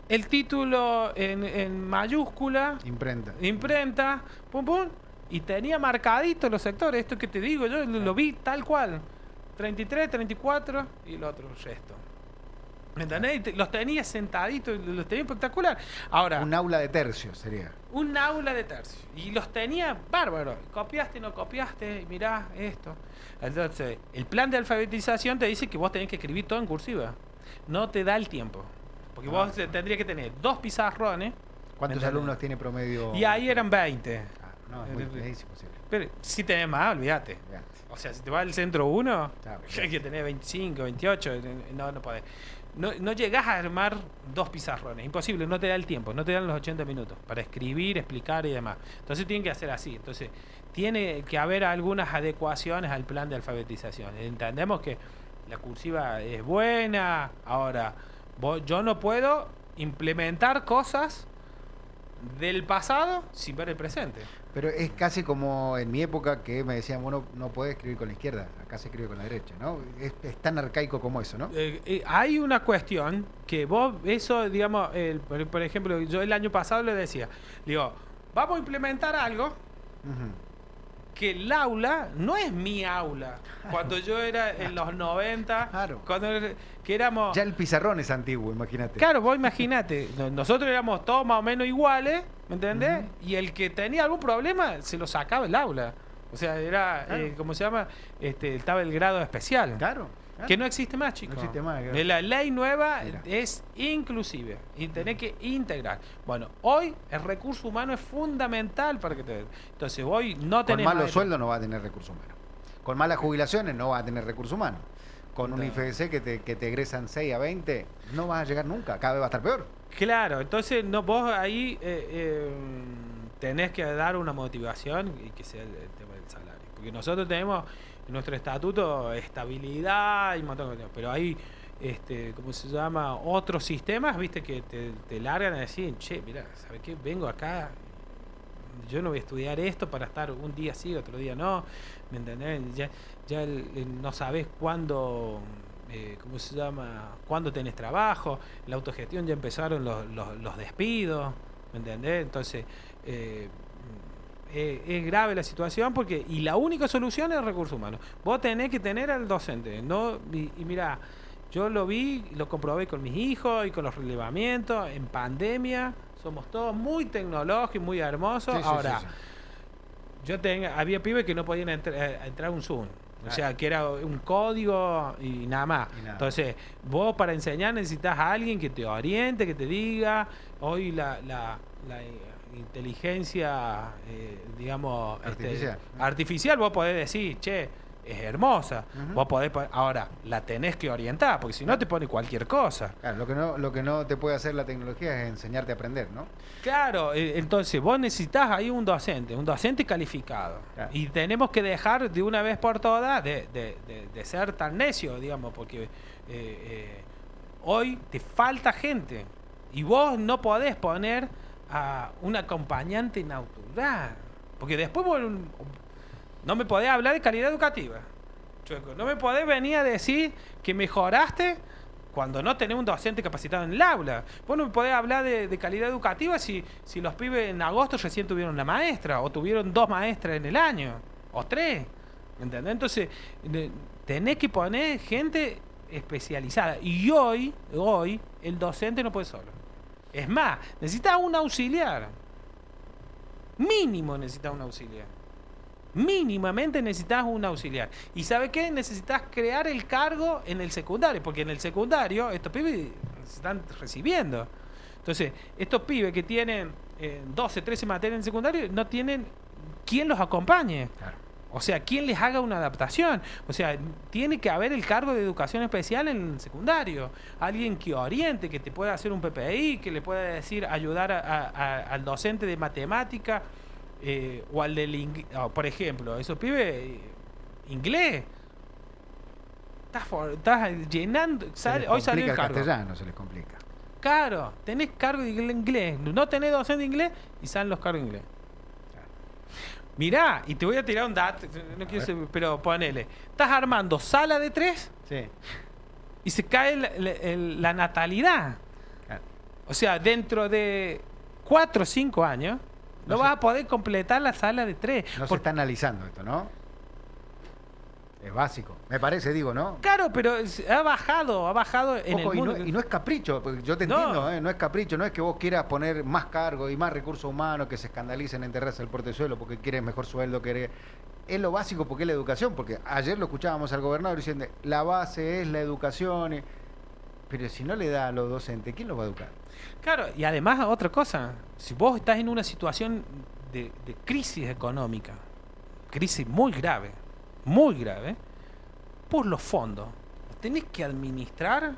S2: el título en mayúscula, imprenta, pum pum, y tenía marcaditos los sectores. Esto que te digo, yo lo vi tal cual. 33, 34 y el otro resto. ¿Me entendés? Los tenía sentaditos, los tenía espectacular. Ahora,
S1: un aula de tercio sería.
S2: Un aula de tercio. Y los tenía bárbaro. Copiaste, no copiaste, mirá esto. Entonces, el plan de alfabetización te dice que vos tenés que escribir todo en cursiva. No te da el tiempo. Porque vos tendrías que tener 2 pizarrones.
S1: ¿Cuántos alumnos tiene promedio?
S2: Y ahí eran 20.
S1: No, es imposible.
S2: Pero si tenés más, olvídate. O sea, si te vas al centro 1, hay que tener 25, 28. No podés. No llegás a armar 2 pizarrones, imposible, no te da el tiempo, no te dan los 80 minutos para escribir, explicar y demás. Entonces tienen que hacer así. Entonces tiene que haber algunas adecuaciones al plan de alfabetización. Entendemos que la cursiva es buena, ahora yo no puedo implementar cosas del pasado sin ver el presente.
S1: Pero es casi como en mi época que me decían, bueno, no podés escribir con la izquierda, acá se escribe con la derecha, ¿no? Es tan arcaico como eso, ¿no?
S2: Hay una cuestión que vos, eso, digamos, por ejemplo, yo el año pasado le decía, digo, vamos a implementar algo que el aula no es mi aula. Cuando yo era en los 90,
S1: claro.
S2: Que éramos...
S1: Ya el pizarrón es antiguo, imagínate.
S2: Claro, vos imagínate, nosotros éramos todos más o menos iguales, ¿me entendés? Y el que tenía algún problema se lo sacaba el aula. O sea, era, claro. ¿Cómo se llama? Estaba el grado especial.
S1: Claro.
S2: Que no existe más, chicos.
S1: No existe más.
S2: Claro. La ley nueva es inclusive y tenés que integrar. Bueno, hoy el recurso humano es fundamental para que te... Entonces, hoy no tenés...
S1: Con malos sueldos no va a tener recurso humano. Con malas jubilaciones no va a tener recurso humano. Con un IFDC que te egresan 6 a 20, no vas a llegar nunca. Cada vez va a estar peor.
S2: Claro, entonces vos ahí tenés que dar una motivación y que sea el tema del salario. Porque nosotros tenemos en nuestro estatuto estabilidad y un montón de cosas, pero hay, ¿cómo se llama? Otros sistemas, viste, que te largan a decir, che, mirá, ¿sabes qué? Vengo acá, yo no voy a estudiar esto para estar un día sí, otro día no, ¿me entendés? Ya no sabés cuándo, ¿cómo se llama? Cuándo tenés trabajo, la autogestión ya empezaron los despidos, ¿me entendés? Entonces, es grave la situación y la única solución es recursos humanos. Vos tenés que tener al docente, ¿no? Y mirá, yo lo vi, lo comprobé con mis hijos y con los relevamientos. En pandemia somos todos muy tecnológicos, muy hermosos.
S1: Sí, sí,
S2: Ahora,
S1: sí, sí.
S2: había pibes que no podían entrar a un Zoom. O sea, que era un código y nada más.
S1: Y nada.
S2: Entonces, vos para enseñar necesitas a alguien que te oriente, que te diga. Hoy la inteligencia, digamos, artificial, vos podés decir, che, es hermosa. Vos podés, ahora, la tenés que orientar, porque si no te pone cualquier cosa.
S1: Claro, lo que no te puede hacer la tecnología es enseñarte a aprender, ¿no?
S2: Claro, entonces vos necesitas ahí un docente calificado.
S1: Claro.
S2: Y tenemos que dejar de una vez por todas de ser tan necio, digamos, porque hoy te falta gente y vos no podés poner a un acompañante natural, porque después vos no me podés hablar de calidad educativa, Chueco. No me podés venir a decir que mejoraste cuando no tenés un docente capacitado en el aula. Vos no me podés hablar de calidad educativa si los pibes en agosto recién tuvieron una maestra, o tuvieron 2 maestras en el año, o 3. ¿Entendés? Entonces, tenés que poner gente especializada. Y hoy, el docente no puede solo. Es más, necesitas un auxiliar. Mínimo necesitas un auxiliar. Mínimamente necesitas un auxiliar. ¿Y sabe qué? Necesitas crear el cargo en el secundario, porque en el secundario estos pibes se están recibiendo. Entonces, estos pibes que tienen 12, 13 materias en el secundario no tienen quien los acompañe.
S1: Claro.
S2: O sea, quien les haga una adaptación. O sea, tiene que haber el cargo de educación especial en el secundario. Alguien que oriente, que te pueda hacer un PPI, que le pueda decir, ayudar al docente de matemática. O al del por ejemplo, esos pibes inglés estás llenando, hoy salió el cargo.
S1: Castellano se les complica.
S2: Claro, tenés cargo de inglés, no tenés docente de inglés y salen los cargos de inglés. Claro. Mirá, y te voy a tirar un dato, no quiero ser, pero ponele, estás armando sala de 3
S1: sí.
S2: Y se cae la natalidad.
S1: Claro.
S2: O sea, dentro de 4 o 5 años no vas a poder completar la sala de 3.
S1: Se está analizando esto, ¿no? Es básico. Me parece, digo, ¿no?
S2: Claro, pero ha bajado en
S1: Ojo,
S2: el mundo.
S1: Y no es capricho, porque yo te entiendo, no es capricho, no es que vos quieras poner más cargo y más recursos humanos que se escandalicen en enterrarse el portezuelo porque quieres mejor sueldo, es lo básico porque es la educación, porque ayer lo escuchábamos al gobernador diciendo, la base es la educación, pero si no le da a los docentes, ¿quién los va a educar?
S2: Claro, y además otra cosa, si vos estás en una situación de crisis económica, crisis muy grave, por los fondos, tenés que administrar.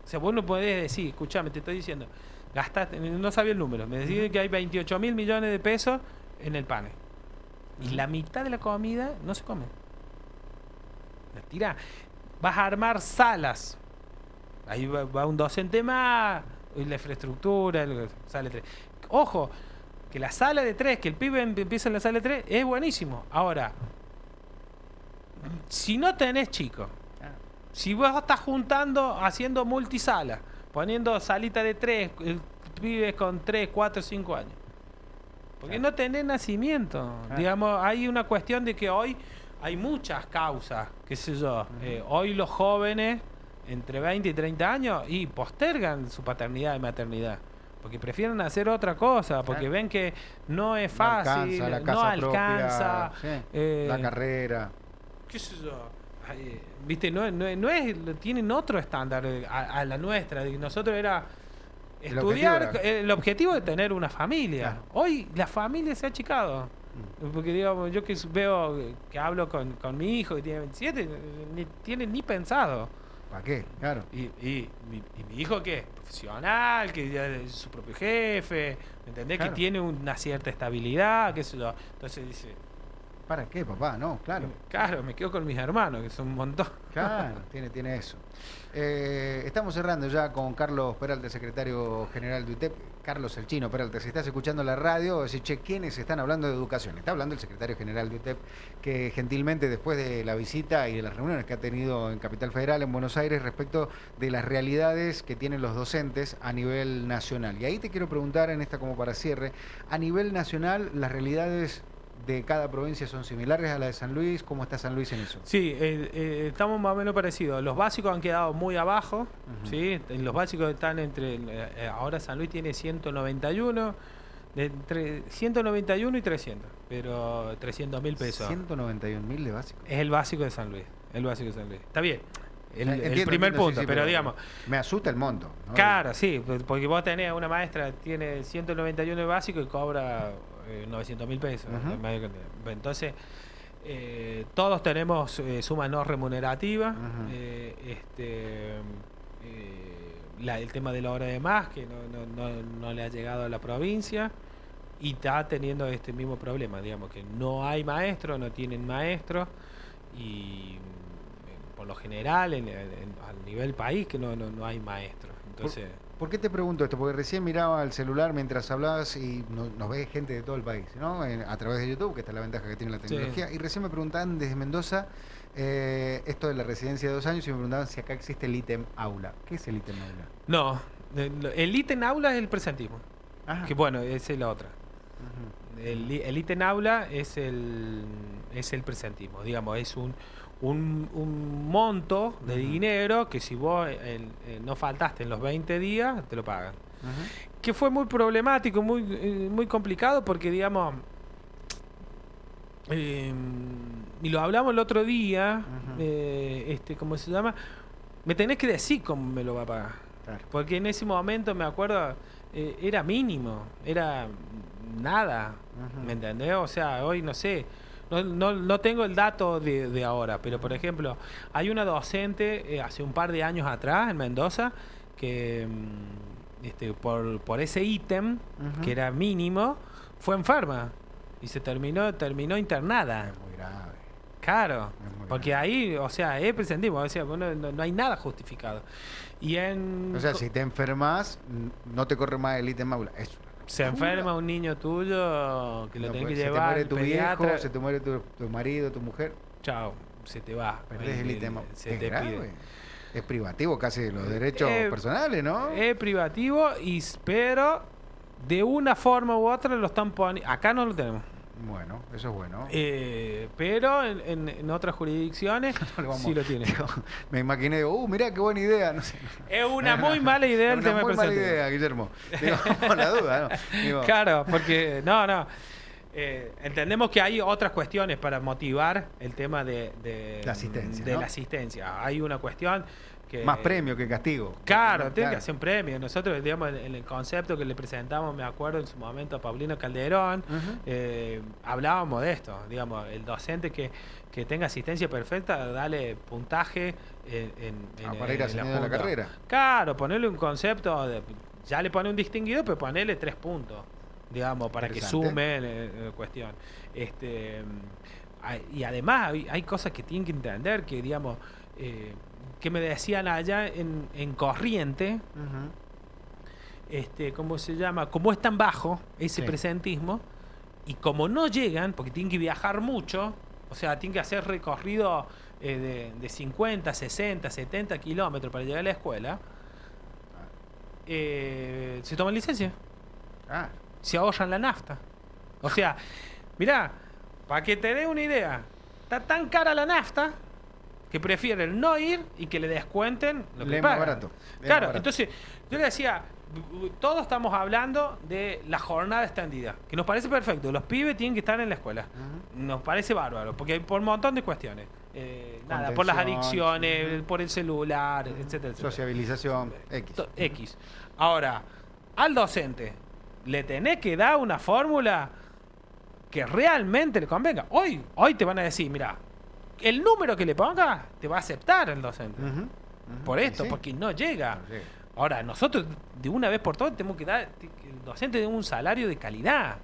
S2: O sea, vos no podés decir, escuchame, te estoy diciendo, gastaste, no sabía el número, me decís que hay 28.000 millones de pesos en el PANE. Y la mitad de la comida no se come. La tirá. Vas a armar salas. Ahí va un docente más, y la infraestructura, sale 3. Ojo, que la sala de 3, que el pibe empieza en la sala de 3, es buenísimo. Ahora, si no tenés chicos, si vos estás juntando, haciendo multisala, poniendo salita de 3, pibes con 3, 4, 5 años, porque no tenés nacimiento. Digamos, hay una cuestión de que hoy hay muchas causas, qué sé yo. Hoy los jóvenes entre 20 y 30 años y postergan su paternidad y maternidad porque prefieren hacer otra cosa, porque ven que no es fácil, no alcanza
S1: la carrera,
S2: qué sé yo. Viste, no es, tienen otro estándar a la nuestra. Nosotros era estudiar, el objetivo de tener una familia. Claro. Hoy la familia se ha achicado. Porque digamos, yo que veo, que hablo con mi hijo que tiene 27, ni tiene ni pensado.
S1: ¿Para qué? Claro.
S2: Y mi hijo que es profesional, que ya es su propio jefe, ¿me entendés? Claro. Que tiene una cierta estabilidad, qué sé yo. Entonces dice,
S1: ¿Para qué, papá? No, claro.
S2: Claro, me quedo con mis hermanos, que son un montón.
S1: Claro, tiene eso. Estamos cerrando ya con Carlos Peralta, secretario general de UTEP. Carlos el Chino Peralta, si estás escuchando la radio, decís, che, ¿quiénes están hablando de educación? Está hablando el secretario general de UTEP, que gentilmente después de la visita y de las reuniones que ha tenido en Capital Federal, en Buenos Aires, respecto de las realidades que tienen los docentes a nivel nacional. Y ahí te quiero preguntar, en esta como para cierre, a nivel nacional, las realidades de cada provincia son similares a la de San Luis. ¿Cómo está San Luis en eso?
S2: Sí, estamos más o menos parecidos. Los básicos han quedado muy abajo, ¿sí? Los básicos están entre... ahora San Luis tiene 191, entre 191 y 300, pero 300.000 pesos.
S1: 191.000 de básico.
S2: Es el básico de San Luis, Está bien. El
S1: Entiendo,
S2: primer punto,
S1: sí,
S2: pero digamos...
S1: Me asusta el monto, ¿no?
S2: Claro, sí, porque vos tenés una maestra, tiene 191 de básico y cobra 900.000 pesos. Entonces, todos tenemos suma no remunerativa. El tema de la hora de más, que no le ha llegado a la provincia, y está teniendo este mismo problema, digamos, que no hay maestros, no tienen maestros, y por lo general a nivel país que no hay maestros. Entonces,
S1: ¿Por qué te pregunto esto? Porque recién miraba el celular mientras hablabas y nos ve gente de todo el país, ¿no? A través de YouTube, que está la ventaja que tiene la tecnología. Sí. Y recién me preguntaban desde Mendoza esto de la residencia de 2 años y me preguntaban si acá existe el ítem aula. ¿Qué es el ítem aula?
S2: No, el ítem aula es el presentismo.
S1: Ajá.
S2: Que bueno, esa es la otra. El ítem aula es el presentismo, digamos, es un monto de dinero que si vos no faltaste en los 20 días, te lo pagan. Que fue muy problemático, muy complicado, porque digamos, y lo hablamos el otro día, ¿cómo se llama? Me tenés que decir cómo me lo va a pagar. Claro. Porque en ese momento, me acuerdo, era mínimo, era nada, ¿me entendés? O sea, hoy no sé. No tengo el dato de ahora, pero por ejemplo, hay una docente hace un par de años atrás en Mendoza que por ese ítem, que era mínimo, fue enferma y se terminó internada.
S1: Es muy grave.
S2: Claro, porque grave. Ahí, o sea, es presentismo, o sea, no hay nada justificado.
S1: O sea, si te enfermas, no te corre más el ítem aula.
S2: Se enferma un niño tuyo que lo tenés que llevar.
S1: Se te muere tu viejo, se te muere tu marido, tu mujer.
S2: Chao, se te va.
S1: Perdés el ítem. Es grave. Pide. Es privativo casi de los derechos personales, ¿no?
S2: Es privativo, pero de una forma u otra lo están poniendo. Acá no lo tenemos.
S1: Bueno, eso es bueno.
S2: Pero en otras jurisdicciones sí lo tienen.
S1: Me imaginé, mirá qué buena idea. No sé.
S2: Es una muy mala idea el tema de
S1: muy mala idea, Guillermo. Digo, por la duda, ¿no? Digo.
S2: Claro, porque entendemos que hay otras cuestiones para motivar el tema de
S1: la asistencia.
S2: La asistencia. Hay una cuestión que...
S1: Más premio que castigo.
S2: Claro, tiene que hacer un premio. Nosotros, digamos, en el concepto que le presentamos, me acuerdo en su momento a Paulino Calderón, hablábamos de esto. Digamos, el docente que tenga asistencia perfecta, dale puntaje
S1: para ir ascendiendo la carrera.
S2: Claro, ponerle un concepto, ya le pone un distinguido, pero ponerle 3 puntos. Digamos, para que sume la cuestión. Y además hay cosas que tienen que entender, que digamos, que me decían allá en Corriente, ¿cómo se llama? Como es tan bajo ese presentismo, y como no llegan, porque tienen que viajar mucho, o sea, tienen que hacer recorrido de 50, 60, 70 kilómetros para llegar a la escuela, se toman licencia. Se ahorran la nafta. O sea, mirá, para que te dé una idea, está tan cara la nafta que prefieren no ir y que le descuenten lo que pagan.
S1: Barato.
S2: Claro, entonces yo le decía, todos estamos hablando de la jornada extendida, que nos parece perfecto. Los pibes tienen que estar en la escuela. Nos parece bárbaro, porque por un montón de cuestiones. Por las adicciones, por el celular, etcétera.
S1: Sociabilización,
S2: X. Ahora, al docente le tenés que dar una fórmula que realmente le convenga. Hoy te van a decir, mira, el número que le ponga te va a aceptar el docente. Por esto, porque no llega. Ahora, nosotros de una vez por todas tenemos que dar que el docente dé un salario de calidad.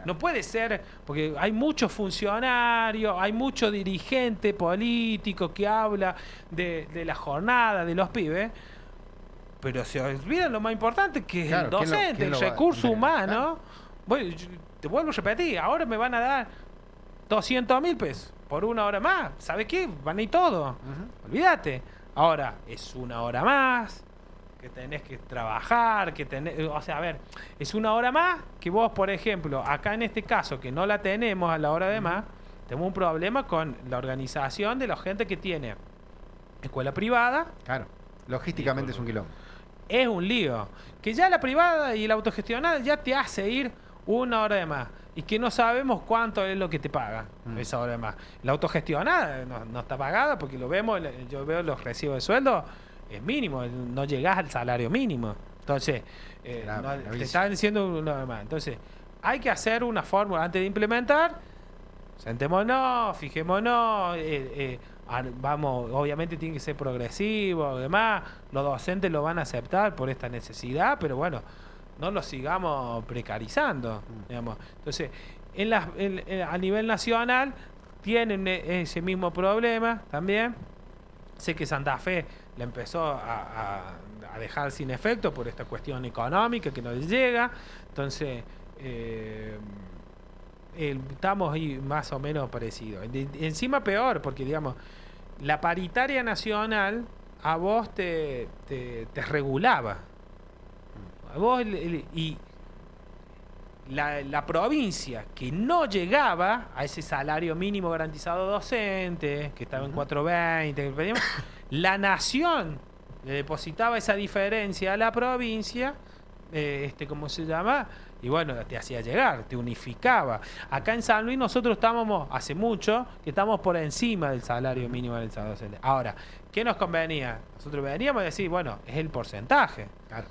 S2: No puede ser, porque hay muchos funcionarios, hay mucho dirigente político que habla de la jornada de los pibes, pero se olvidan lo más importante, que es
S1: Claro,
S2: el docente,
S1: quién
S2: el
S1: lo va a
S2: recurso
S1: entregar?
S2: humano.
S1: Claro.
S2: Bueno, te vuelvo a repetir, ahora me van a dar 200.000 pesos por una hora más. ¿Sabe qué? Van a ir todo.
S1: Ujú.
S2: Olvídate. Ahora, es una hora más que tenés que trabajar, o sea, a ver, es una hora más que vos, por ejemplo, acá en este caso, que no la tenemos a la hora de más, tenemos un problema con la organización de la gente que tiene escuela privada.
S1: Claro. Logísticamente es un quilombo.
S2: Es un lío. Que ya la privada y la autogestionada ya te hace ir una hora de más. Y que no sabemos cuánto es lo que te paga esa hora de más. La autogestionada no está pagada porque lo vemos, yo veo los recibos de sueldo, es mínimo, no llegás al salario mínimo. Entonces, te están diciendo una hora más. Entonces, hay que hacer una fórmula antes de implementar. Sentémonos, fijémonos, vamos, obviamente tiene que ser progresivo, demás, los docentes lo van a aceptar por esta necesidad, pero bueno, no lo sigamos precarizando, digamos. Entonces, a nivel nacional tienen ese mismo problema también. Sé que Santa Fe la empezó a dejar sin efecto por esta cuestión económica que no les llega, entonces estamos ahí más o menos parecidos. Encima peor, porque digamos, la paritaria nacional a vos te regulaba. A vos y la provincia que no llegaba a ese salario mínimo garantizado docente, que estaba en 420, la nación le depositaba esa diferencia a la provincia, ¿cómo se llama? Y bueno, te hacía llegar, te unificaba. Acá en San Luis nosotros estábamos, hace mucho, que estamos por encima del salario mínimo garantizado docente. Ahora, ¿qué nos convenía? Nosotros veníamos a decir, bueno, es el porcentaje.
S1: Claro.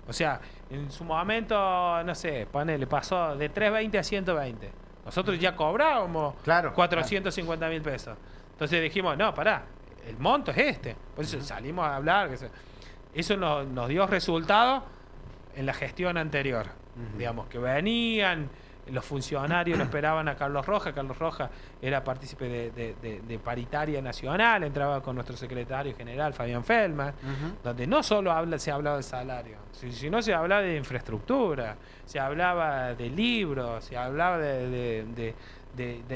S2: O sea, en su momento, no sé, le pasó de 320 a 120. Nosotros ya cobrábamos 450.000 pesos. Entonces dijimos, no, pará, el monto es este. Por eso salimos a hablar. Eso nos dio resultados en la gestión anterior. Digamos, que venían, los funcionarios lo esperaban a Carlos Rojas. Carlos Rojas era partícipe de paritaria nacional, entraba con nuestro secretario general, Fabián Feldman, donde no solo se hablaba del salario, sino se hablaba de infraestructura, se hablaba de libros, se hablaba de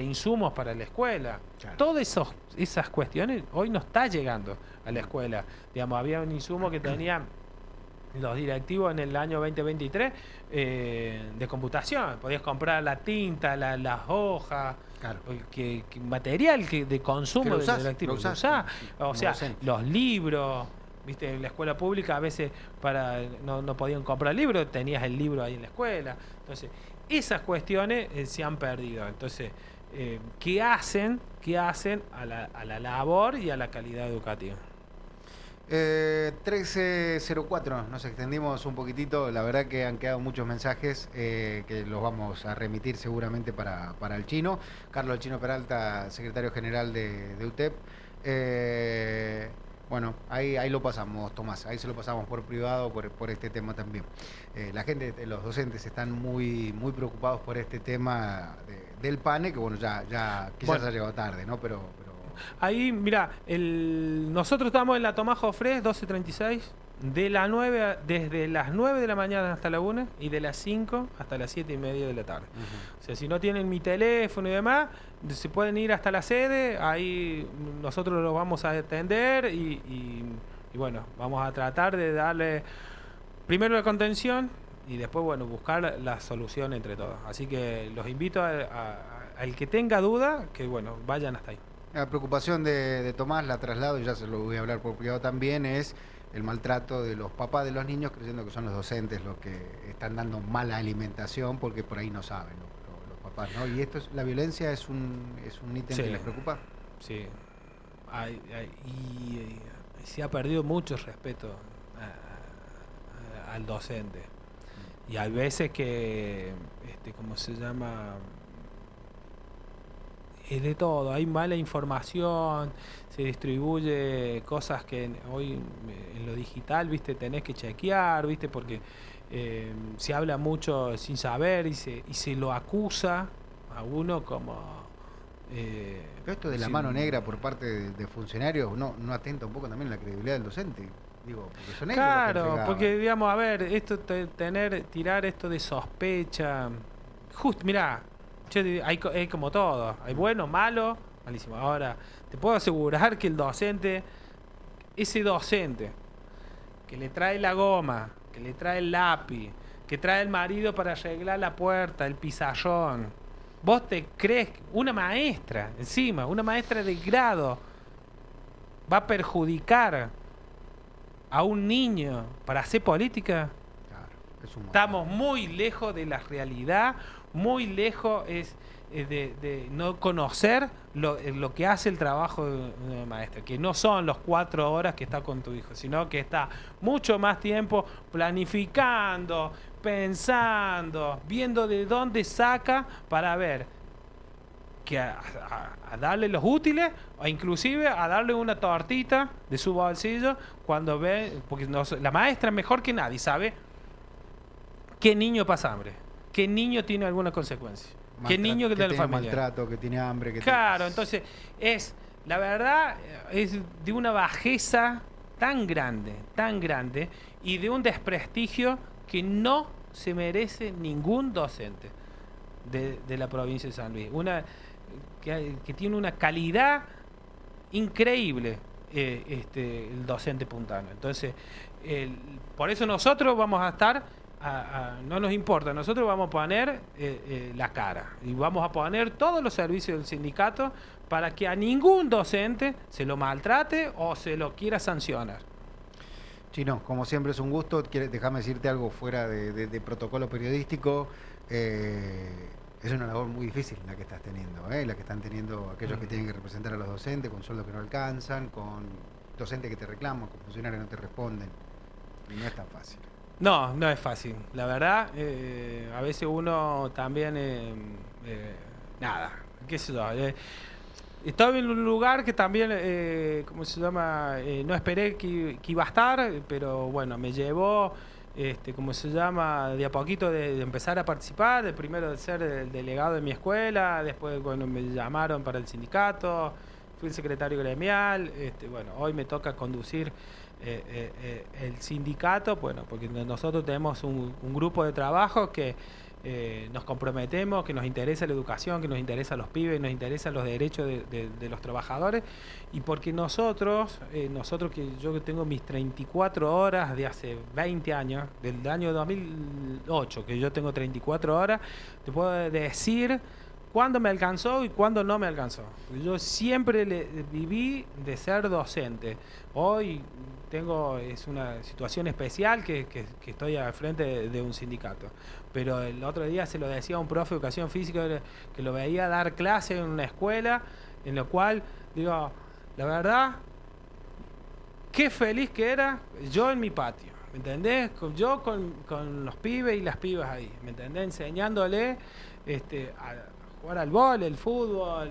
S2: insumos para la escuela. Claro. Todas esas cuestiones hoy no está llegando a la escuela. Digamos, había un insumo que tenían los directivos en el año 2023 de computación. Podías comprar la tinta, las hojas, claro, material de consumo del directivo. O sea, los libros. Viste, en la escuela pública a veces no podían comprar libros, tenías el libro ahí en la escuela. Entonces, esas cuestiones se han perdido. Entonces, ¿qué hacen a la labor y a la calidad educativa?
S1: 1304, nos extendimos un poquitito, la verdad que han quedado muchos mensajes que los vamos a remitir seguramente para el Chino. Carlos Chino Peralta, secretario general de UTEP. Bueno, ahí lo pasamos, Tomás, ahí se lo pasamos por privado por este tema también. La gente, los docentes están muy preocupados por este tema del PANE, que bueno, ya quizás ha llegado tarde, ¿no? Pero
S2: ahí, mira, nosotros estamos en la Tomás Jofré 1236, desde las 9 de la mañana hasta la 1 y de las 5 hasta las 7:30 de la tarde. O sea, si no tienen mi teléfono y demás, se pueden ir hasta la sede, ahí nosotros los vamos a atender y bueno, vamos a tratar de darle primero la contención y después, bueno, buscar la solución entre todos. Así que los invito al que tenga duda, que bueno, vayan hasta ahí.
S1: La preocupación de Tomás, la traslado, y ya se lo voy a hablar por privado también, es el maltrato de los papás de los niños, creyendo que son los docentes los que están dando mala alimentación porque por ahí no saben los papás, ¿no? Y la violencia es un ítem que les preocupa.
S2: Sí, y se ha perdido mucho respeto al docente. Y hay veces que, ¿cómo se llama? Es de todo, hay mala información, se distribuye cosas que hoy en lo digital, viste, tenés que chequear, viste, porque se habla mucho sin saber y se lo acusa a uno como...
S1: Pero esto de la mano negra por parte de funcionarios no atenta un poco también a la credibilidad del docente. Digo, porque son ellos los que
S2: Claro,
S1: entregaban.
S2: porque digamos, a ver, esto tirar esto de sospecha, justo, mirá, hay como todo, hay bueno, malo, malísimo. Ahora, te puedo asegurar que ese docente que le trae la goma, que le trae el lápiz, que trae el marido para arreglar la puerta, el pizarrón, vos te crees que una maestra, encima, una maestra de grado, va a perjudicar a un niño para hacer política?
S1: Claro, es un
S2: Estamos muy lejos de la realidad, muy lejos de no conocer lo que hace el trabajo de una maestra, que no son los 4 horas que está con tu hijo, sino que está mucho más tiempo planificando, pensando, viendo de dónde saca para ver que a darle los útiles o inclusive a darle una tortita de su bolsillo cuando ve, porque la maestra mejor que nadie sabe qué niño pasa hambre, qué niño tiene alguna consecuencia, qué niño que tiene familia,
S1: maltrato, que tiene hambre,
S2: claro, entonces la verdad es de una bajeza tan grande y de un desprestigio que no se merece ningún docente de la provincia de San Luis. Que tiene una calidad increíble el docente puntano. Entonces, por eso nosotros vamos a estar, no nos importa, nosotros vamos a poner la cara y vamos a poner todos los servicios del sindicato para que a ningún docente se lo maltrate o se lo quiera sancionar.
S1: Chino, como siempre es un gusto. Déjame decirte algo fuera de protocolo periodístico. Es una labor muy difícil la que estás teniendo, la que están teniendo aquellos que tienen que representar a los docentes, con sueldos que no alcanzan, con docentes que te reclaman, con funcionarios que no te responden. Y no es tan fácil.
S2: No es fácil. La verdad, a veces uno también, qué sé yo. Estaba en un lugar que también, ¿cómo se llama? No esperé que iba a estar, pero bueno, me llevó... ¿cómo se llama? De a poquito de empezar a participar, de primero de ser el delegado de mi escuela, después cuando me llamaron para el sindicato, fui el secretario gremial, bueno, hoy me toca conducir el sindicato, bueno, porque nosotros tenemos un grupo de trabajo que nos comprometemos, que nos interesa la educación, que nos interesa los pibes, nos interesan los derechos de los trabajadores, y porque nosotros que yo tengo mis 34 horas de hace 20 años, del año 2008, que yo tengo 34 horas, te puedo decir cuándo me alcanzó y cuándo no me alcanzó. Yo siempre viví de ser docente. Hoy es una situación especial que estoy al frente de un sindicato. Pero el otro día se lo decía a un profe de educación física que lo veía dar clase en una escuela, en lo cual, digo, la verdad, qué feliz que era yo en mi patio, ¿me entendés? Yo con los pibes y las pibas ahí, ¿me entendés? Enseñándole a jugar al vóley, el fútbol,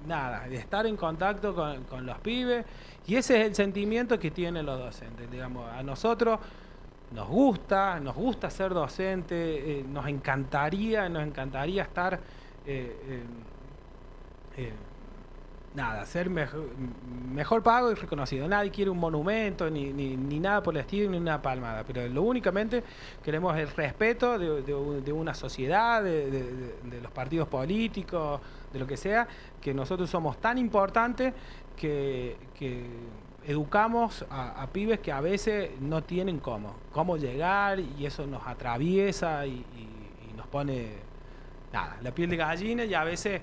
S2: nada, de estar en contacto con los pibes, y ese es el sentimiento que tienen los docentes. Digamos, a nosotros nos gusta ser docente, nos encantaría estar ser mejor pago y reconocido. Nadie quiere un monumento ni nada por el estilo, ni una palmada, pero lo únicamente queremos el respeto de una sociedad, de los partidos políticos, de lo que sea, que nosotros somos tan importantes que educamos a pibes que a veces no tienen cómo llegar, y eso nos atraviesa y nos pone la piel de gallina, y a veces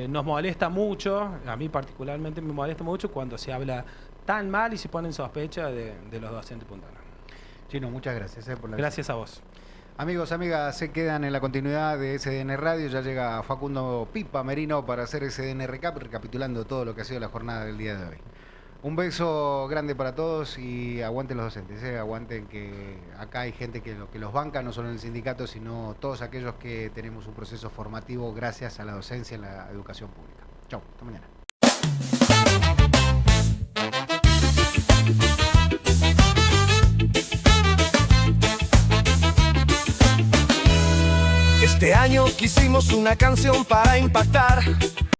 S2: nos molesta mucho, a mí particularmente me molesta mucho cuando se habla tan mal y se pone en sospecha de los docentes puntanos.
S1: Chino, muchas gracias por la
S2: Gracias a vos.
S1: Amigos, amigas, se quedan en la continuidad de SDN Radio. Ya llega Facundo Pipa Merino para hacer SDN Recap, recapitulando todo lo que ha sido la jornada del día de hoy. Un beso grande para todos y aguanten los docentes, aguanten, que acá hay gente que los banca, no solo en el sindicato, sino todos aquellos que tenemos un proceso formativo gracias a la docencia en la educación pública. Chau, hasta mañana.
S3: Este año quisimos una canción para impactar.